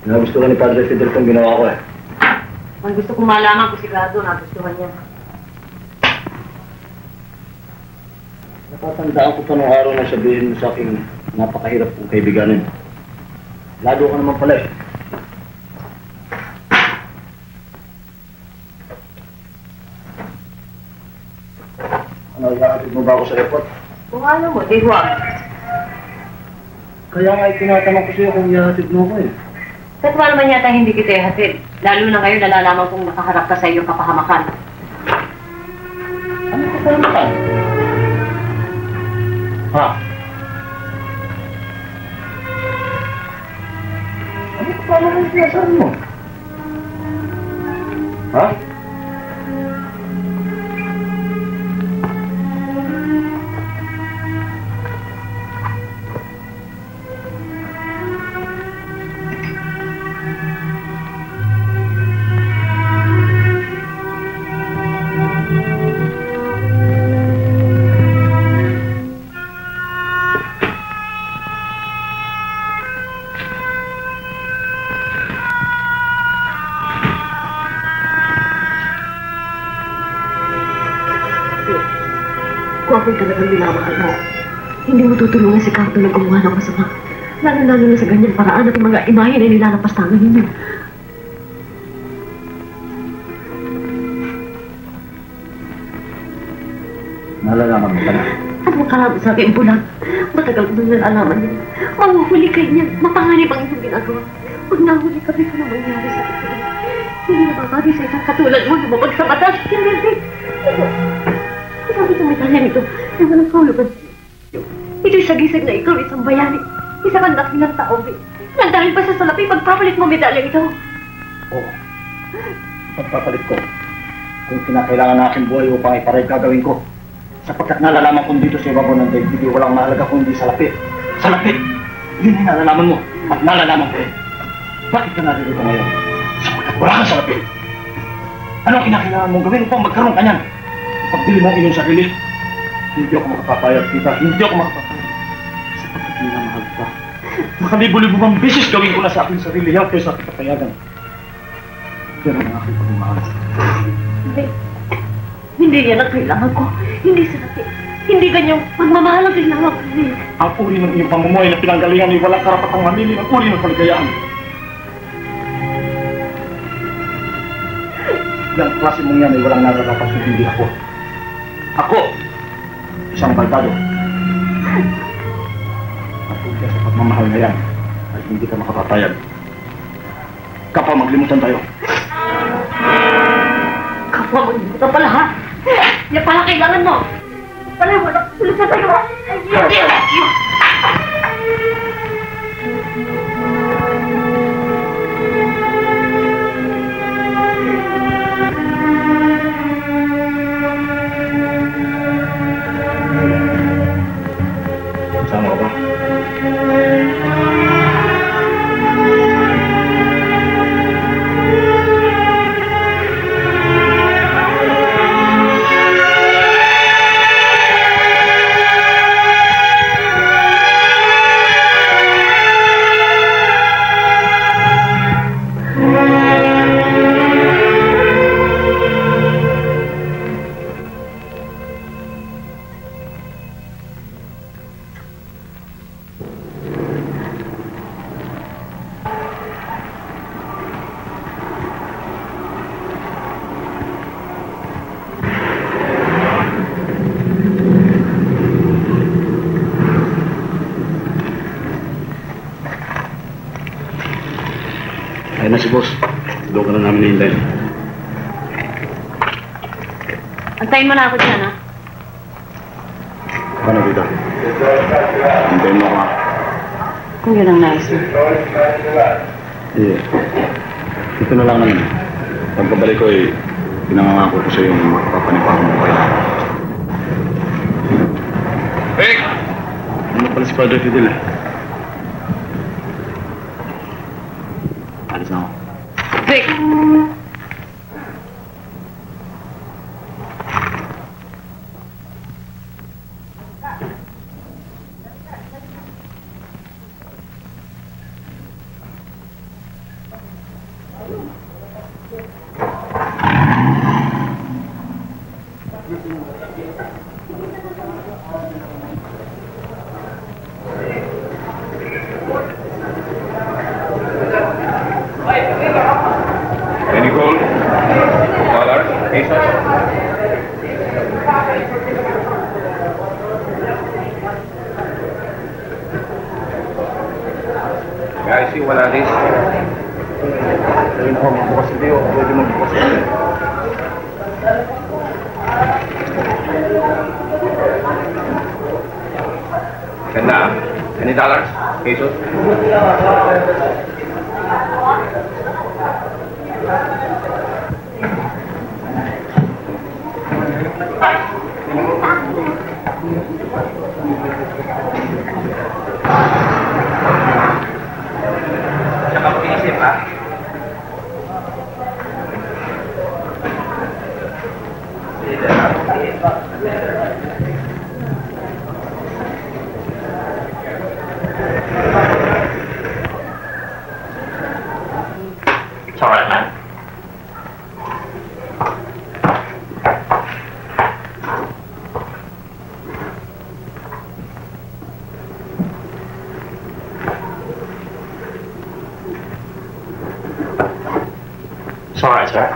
[SPEAKER 4] nagustuhan ni Padre Fidel itong ginawa ko eh.
[SPEAKER 2] Ang gusto kong malaman ko sigado, nagustuhan niya.
[SPEAKER 4] Natatandaan ko pa nung araw na sabihin mo sa akin napakahirap kong kaibiganin. Lado ka naman pala eh. Ano, iakatid mo ba ako sa airport?
[SPEAKER 2] Kung alam mo, di huwag.
[SPEAKER 4] Kaya nga tinatanong ko sa'yo kung iakatid mo ko eh.
[SPEAKER 2] Kahit wala naman yata hindi kita ihatid. Lalo na ngayon nalalaman kong nakaharap ka sa iyong kapahamakan.
[SPEAKER 4] Ano ka pa naman? Ha? Ano ka pa naman sinasabi mo? Ha?
[SPEAKER 2] Kung ako'y talagang minamahal mo, hindi mo tutulungan si Carto na gumawa ng masama. Lalo-lalo na sa ganyang paraan at mga imahe na nilalapastangan ninyo.
[SPEAKER 4] Nalalaman mo pala.
[SPEAKER 2] At makalaman sa akin bulag. Matagal ko nang nalalaman niya. Mahuhuli kayo niya. Mapanganib ang inyong ginagawa. Pag nahuli ka, may ka na mangyari sa akin. Hindi na babagay sa isang katulad mo na mapag sa mata. Hindi. Sabi sa may talyan ito, na walang kaulugan. Ito'y sagisag na ikaw, isang bayani. Isa kang dakilang tao, nang dahil pa sa salapi, pagpapalit mo medalya ito.
[SPEAKER 4] Oo. Pagpapalit ko. Kung kinakailangan na aking buhay upang iparay gagawin ko. Sapagkat nalalaman ko dito sa ibabaw ng daigdig, walang mahalaga kundi salapi. Salapi! Yun yung nalalaman mo. At nalalaman ko rin. Bakit ka naririto ngayon? Sapagkat wala kang salapi. Ano ang kinakailangan mong gawin upang magkaroon ka niyan? Pagbili mo ang iyong sarili, hindi ako makapapayag, tita. Hindi ako makapapayag. Sapagkat minamahal ka. Makalibo-libo bang bisis gawin ko na sa aking sarili yan kaysa aking kapayagan. Pero ang aking pagmamahal.
[SPEAKER 2] Hindi yan ang kailangan ko. Hindi salapi. Hindi ganyang pagmamahal ang kailangan ko.
[SPEAKER 4] Ang uri ng iyong pamumuhay na pinanggalingan ay walang karapatang mamili ng uri ng kaligayaan. Yang klase mong yan ay walang nararapat kung hindi ako. Ako, isang baldado. At sa pagmamahal na yan, ay hindi ka makapatayag. Kapwa, maglimutan tayo.
[SPEAKER 2] Kapwa mo, hindi ka pala, ha? Yan pala kailangan mo. Pala, wala tulis na tayo.
[SPEAKER 4] Sama ka ba?
[SPEAKER 7] Ayun na si boss. Doon ka na namin hintayin.
[SPEAKER 2] Antayin mo na ako dyan, ha?
[SPEAKER 4] Paano dito? Hintayin mo ako.
[SPEAKER 2] Kung yun ang nais mo.
[SPEAKER 4] Yeah. Ito na lang naman. Pagkabalik ko eh, pinangangako ko sa iyo yung magpapanipahan mo kayo.
[SPEAKER 5] Rick!
[SPEAKER 7] Ano pala si Padre Fidel eh?
[SPEAKER 4] Alis na ako.
[SPEAKER 2] Vic!
[SPEAKER 5] Any goal? Dollar? Pesos? Guys, see what are these?
[SPEAKER 4] Ayun ako, magbukas hindi ako. Pwede magbukas hindi.
[SPEAKER 5] Ganda. Any dollars? Pesos? Saka ko inisip, ha?
[SPEAKER 7] It's alright, man. It's alright, sir.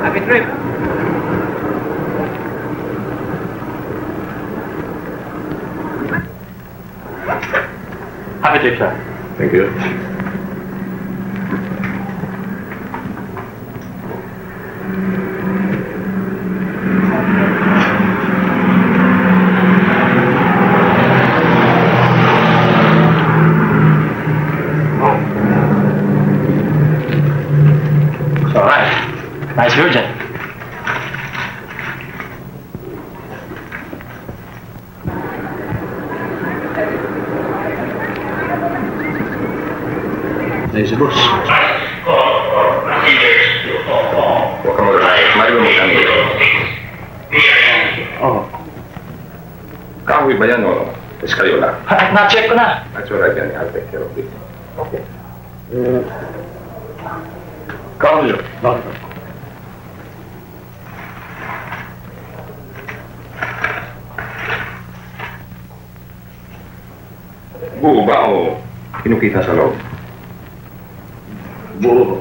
[SPEAKER 5] Happy trip!
[SPEAKER 7] Happy trip, sir.
[SPEAKER 5] Thank you.
[SPEAKER 7] It's alright. Nice virgin. Ayun si boss.
[SPEAKER 5] Huwag ka mag-alala. Marunong kami.
[SPEAKER 7] Oh.
[SPEAKER 5] Kahoy ba yan o eskalyola?
[SPEAKER 7] Na-check ko na.
[SPEAKER 5] That's all right then. I'll take care of it. Okay. Kahoy.
[SPEAKER 7] Bakit?
[SPEAKER 5] Buo ba o kinukita sa loob?
[SPEAKER 7] Buo.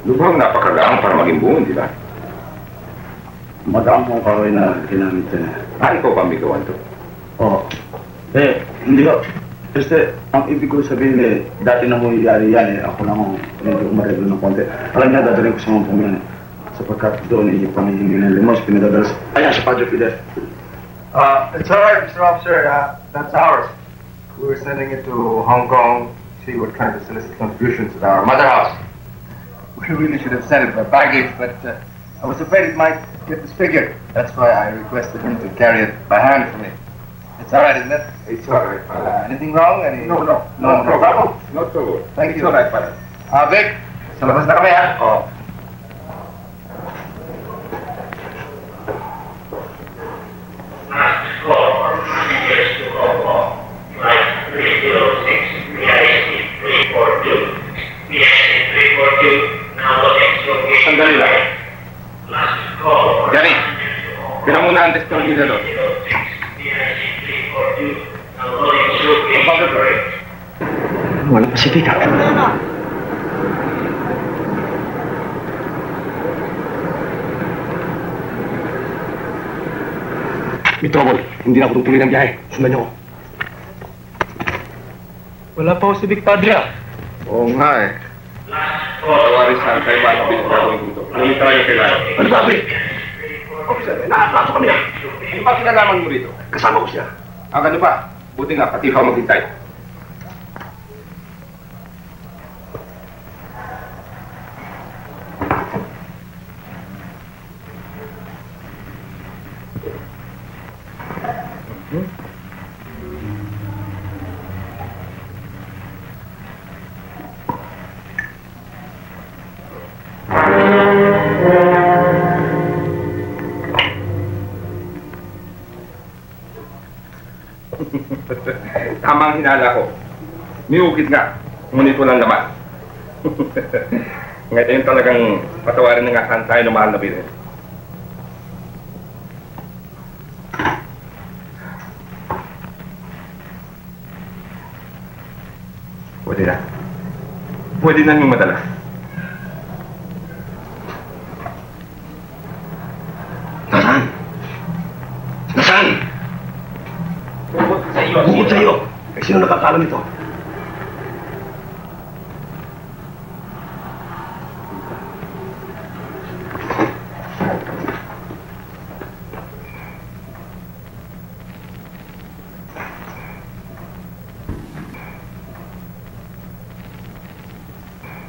[SPEAKER 5] Lubhang napakagaang para maging buo, di ba?
[SPEAKER 7] Madaang kong karoy na ginamit yan.
[SPEAKER 5] Ikaw pa may gawan to?
[SPEAKER 7] Oo. Hindi ko. Kasi, ang ibig ko sabihin dati na mo iyari yan ako lang ang medyo umareglo ng konti. Alam niya, dadalhin ko sa mga pamilya sapagkat doon pamihingi ng limos, pinadadala sa... Ayan, sa Padre Fidel.
[SPEAKER 8] It's all right, Mr. Officer. That's ours. We were sending it to Hong Kong to see what kind of solicit contributions at our mother house. We really should have sent it by baggage, but I was afraid it might get disfigured. That's why I requested him to carry it by hand for me. It's all right, isn't it?
[SPEAKER 5] It's all right, Father.
[SPEAKER 8] Anything wrong?
[SPEAKER 5] No problem. Not trouble.
[SPEAKER 8] Thank you.
[SPEAKER 5] It's all right, Father.
[SPEAKER 8] Vic, sa labas na kami, ha?
[SPEAKER 5] Oh. Sandali lang. Johnny, tira muna ang test ng isa doon.
[SPEAKER 7] Wala Pasifika. May trouble. Hindi na ako tutuloy ng biyahe. Sundan niyo ako.
[SPEAKER 8] Wala pa ako si Vic Padre, ah.
[SPEAKER 5] Oo nga eh. Tawarin sa kayo ba ang bilis gagawin dito? Anong talaga kailangan?
[SPEAKER 7] Ano ba, Vic? Officer, nakapasok kami na.
[SPEAKER 5] Ano ba kinalaman mo rito?
[SPEAKER 7] Kasama ko siya.
[SPEAKER 5] Ano ba? Buti nga, pati ikaw maghintay. Tama ang hinala ko. May ukit nga, ngunit walang laman. Ngayon talagang patawarin na nga saan tayo ng mahal na birin. Pwede na. Pwede na yung madala.
[SPEAKER 7] Nasaan? Nasaan? Bukod sa iyo. Eh, sino nakakalam ito?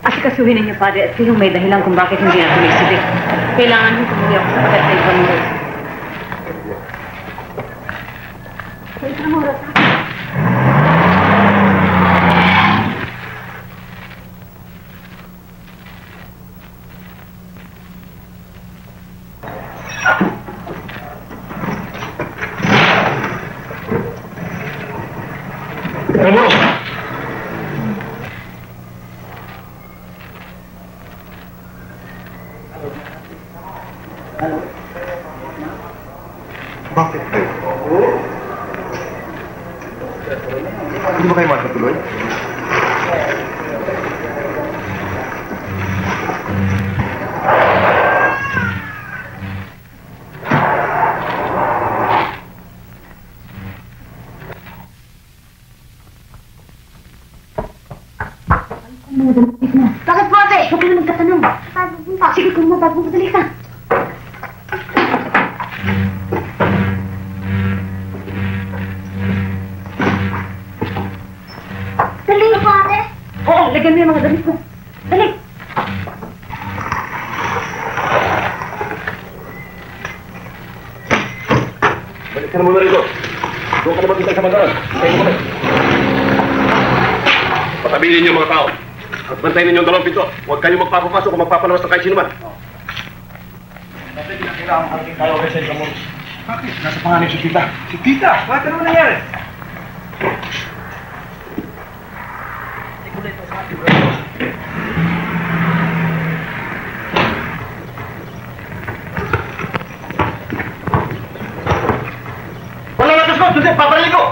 [SPEAKER 2] Asikasuhin ninyo, Padre, at siyong may dahilan kung bakit hindi natuloy si Vic. Kailangan nyo tumuli ako sa kagat sa ibang mo. Sa isang oras, ha?
[SPEAKER 8] Bakit? Hindi ba kayo makatuloy?
[SPEAKER 3] Bakit po, ate? Huwag ka na magtatanong. Saan pupunta? Sige, kung mapagpunta, dali ka. Dali po, ate.
[SPEAKER 2] Oo, lagyan mo yung mga damit ko. Dali!
[SPEAKER 5] Balik ka na muna rito. Doon ka na maghintay sa mandaran. Hintayin mo kami. Patabilin niyo mga tao. At bantayin ninyo ang dalawang pinto. Huwag kayo magpapapasok o magpapalabas ng kahit sino man.
[SPEAKER 8] Bakit kailangan mo aking kayo kasi sa mong... Bakit? Nasa panganib si Tita. Si Tita? Bakit ano nangyari?
[SPEAKER 5] Wala na, Tusco! Tusin! Paparinig ko!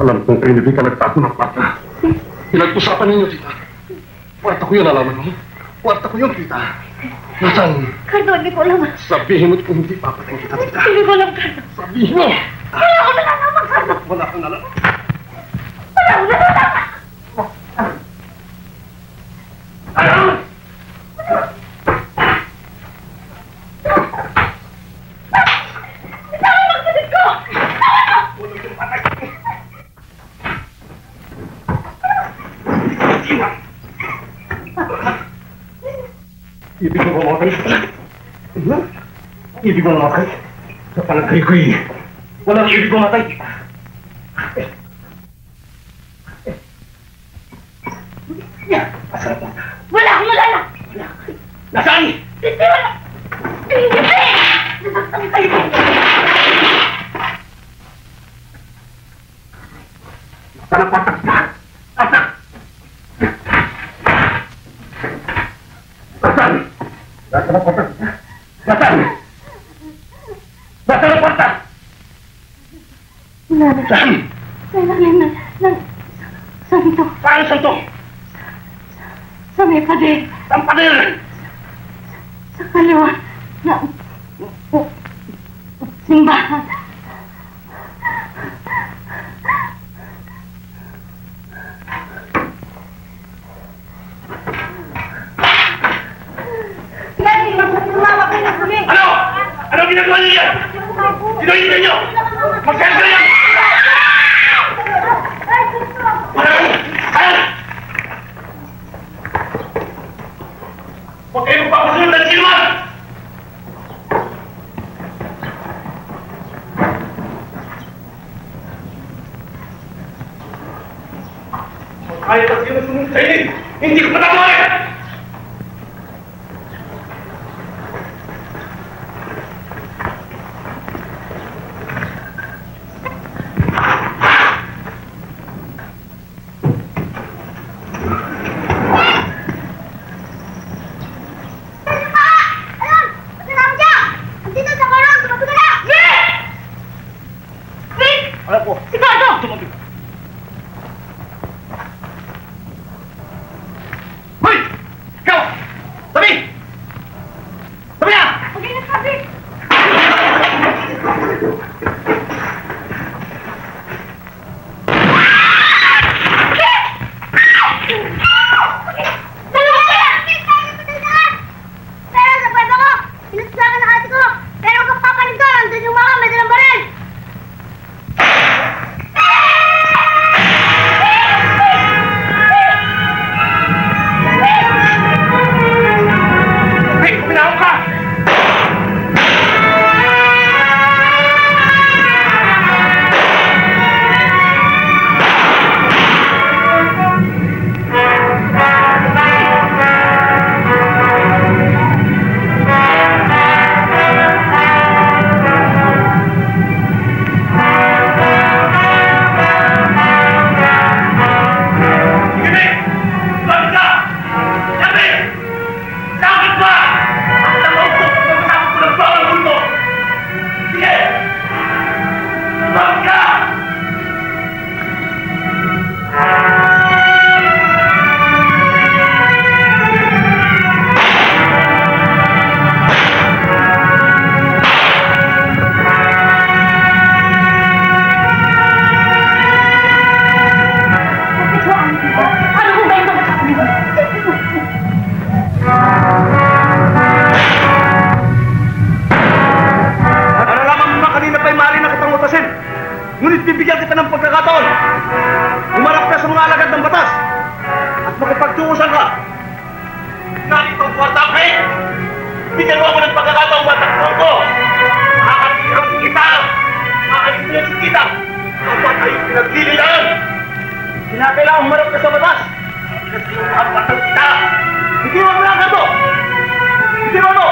[SPEAKER 8] Alam kong kayo hindi ka nagtago ng kwarta. Pinag-usapan ninyo, tita. Kwarta ko yun, alaman mo. Kwarta ko yun, tita. Nasaan?
[SPEAKER 3] Cardo, hindi ko alam.
[SPEAKER 8] Sabihin mo kung hindi papatay kita, tita.
[SPEAKER 3] Hindi ko alam, Cardo.
[SPEAKER 8] Sabihin mo!
[SPEAKER 3] Wala ko nalalaman, Cardo.
[SPEAKER 8] Wala akong nalaman.
[SPEAKER 3] Wala ko nalalaman.
[SPEAKER 8] Ibig mo mamatay sa palagay. Ibig mo mamatay sa palagay ko eh. Walang ibig mo mamatay. Asarap mo.
[SPEAKER 3] Wala akong nalalaman.
[SPEAKER 8] Nasaan?
[SPEAKER 3] Hindi, wala. Hindi! Nasasaktan kayo.
[SPEAKER 8] Sana patak na. Patak! Nasaan? Nasaan ang patak? Nasaan? Nasaan ang patak? Saan?
[SPEAKER 3] Saan ito?
[SPEAKER 8] Saan ito?
[SPEAKER 3] Sa may pader.
[SPEAKER 8] Ang pader!
[SPEAKER 3] Sa kaliwa. Simbahan.
[SPEAKER 8] Ano? Ano ginagawa niyo yan? Sinoyin niyo! Magkano yan? Huwag kayo magpapasunod ng sinuman! Kahit ang sinusunod sa inyo, hindi ko patatawarin! Bigyan mo ako ng pagkakataong matakbuhan ko! Nakakatihang kita! Nakakatihang kita! Dapat ay pinaglililaan! Kinakailangan humarap ka sa batas! Ang batang kita! Bitiwan mo lang ito! Bitiwan mo!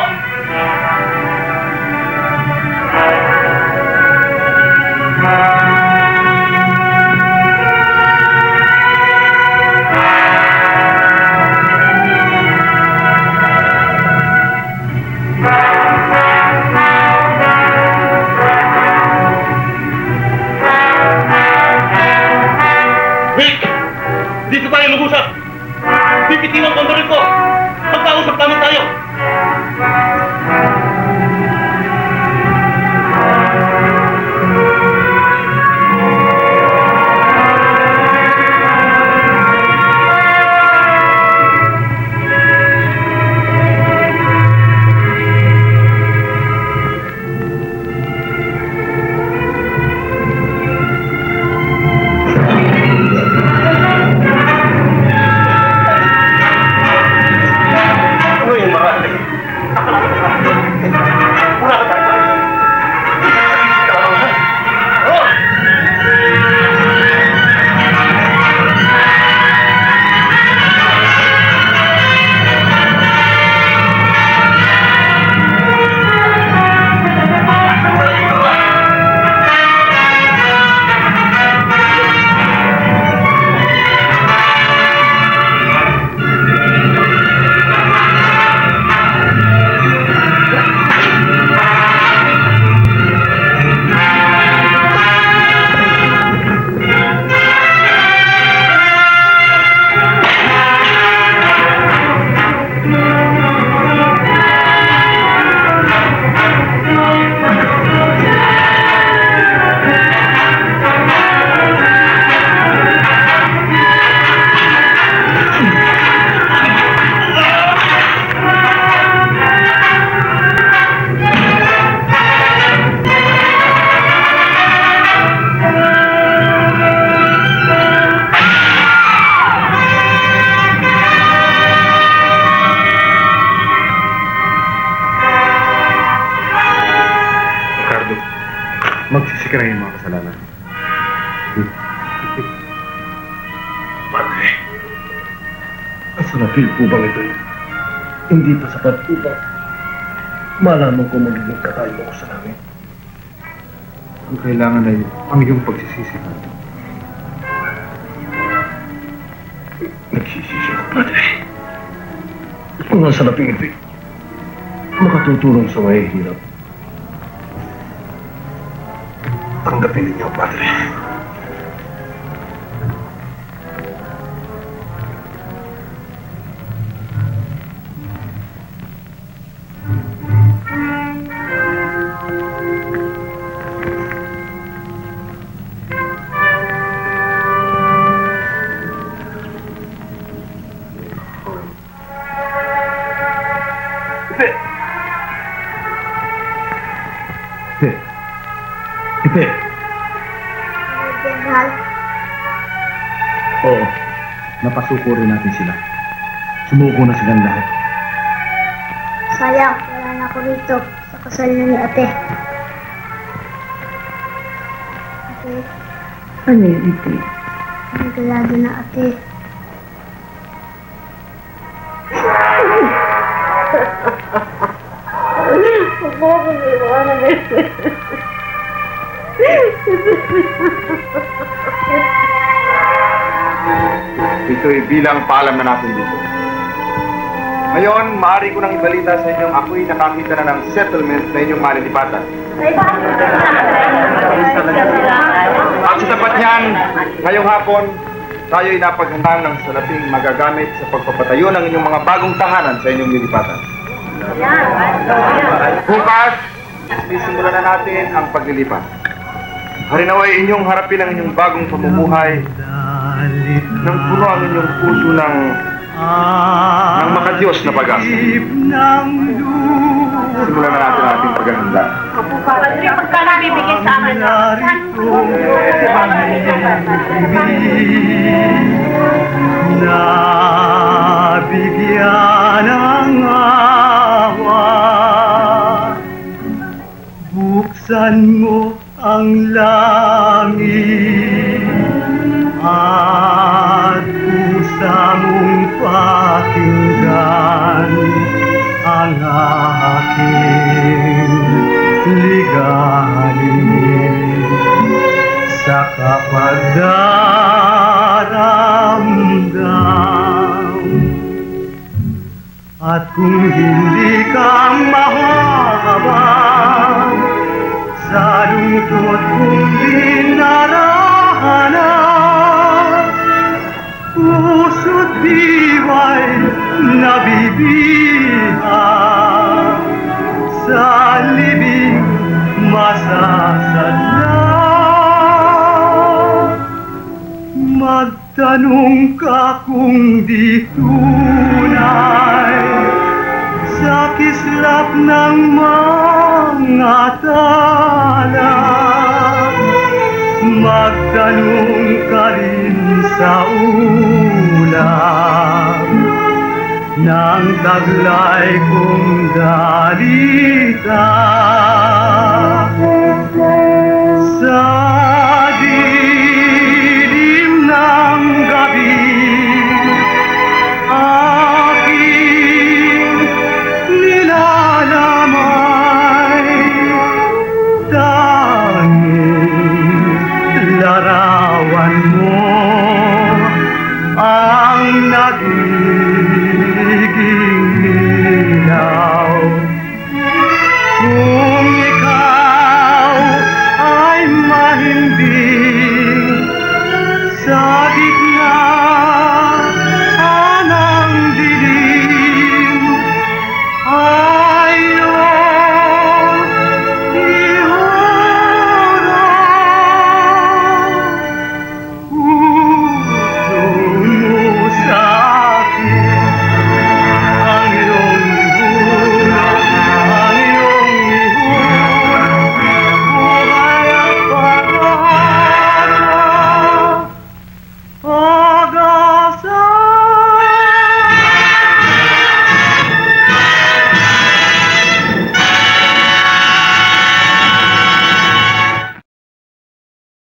[SPEAKER 6] ka na yung mga kasalanan.
[SPEAKER 5] Padre, ang sarapil po bang ito? Hindi pa sapat po ba? Malaman ko magiging katayo ako sa langit.
[SPEAKER 6] Ang kailangan ay ang iyong pagsisisi.
[SPEAKER 5] Nagsisisi ako, Padre. Mga salaping ito makatutulong sa may hirap. Tanggapin ninyo, Padre. Ipe!
[SPEAKER 3] General,
[SPEAKER 4] Oo, napasuko rin natin sila. Sumuko na silang lahat.
[SPEAKER 3] sayang, wala na ako rito sa kasal na ni ate. Ate,
[SPEAKER 2] Ano yun, Ipe?
[SPEAKER 3] nagkalado na ate.
[SPEAKER 6] Ito'y bilang paalam na natin dito. Ngayon, maaari ko nang ibalita sa inyong ako'y nakakita na ng settlement na inyong malilipatan. At sa tapat niyan, ngayong hapon, tayo'y napaghandang ng salaping magagamit sa pagpapatayo ng inyong mga bagong tahanan sa inyong lilipatan. Bukas, sisimulan na natin ang paglilipat. Harinaway inyong harapin ang inyong bagong pamumuhay nang puno ang inyong puso ng makadiyos na pag-asa. Simulan na natin ang ating paghahanda.
[SPEAKER 3] Padre, pagka nabibigay sa amin
[SPEAKER 1] Nabigyan ng awa, buksan mo ang langit at pusa mong pakinggan ang aking liganin sa kapagdaramdam. At kung hindi ka mahabang sa lungkot kong dinaranas, puso't diwa'y nabibihag sa libing masasadla. Magtanong ka kung di tunay sa kislap ng mga tala. Magtanong ka rin sa ulam ng taglay kong dalita.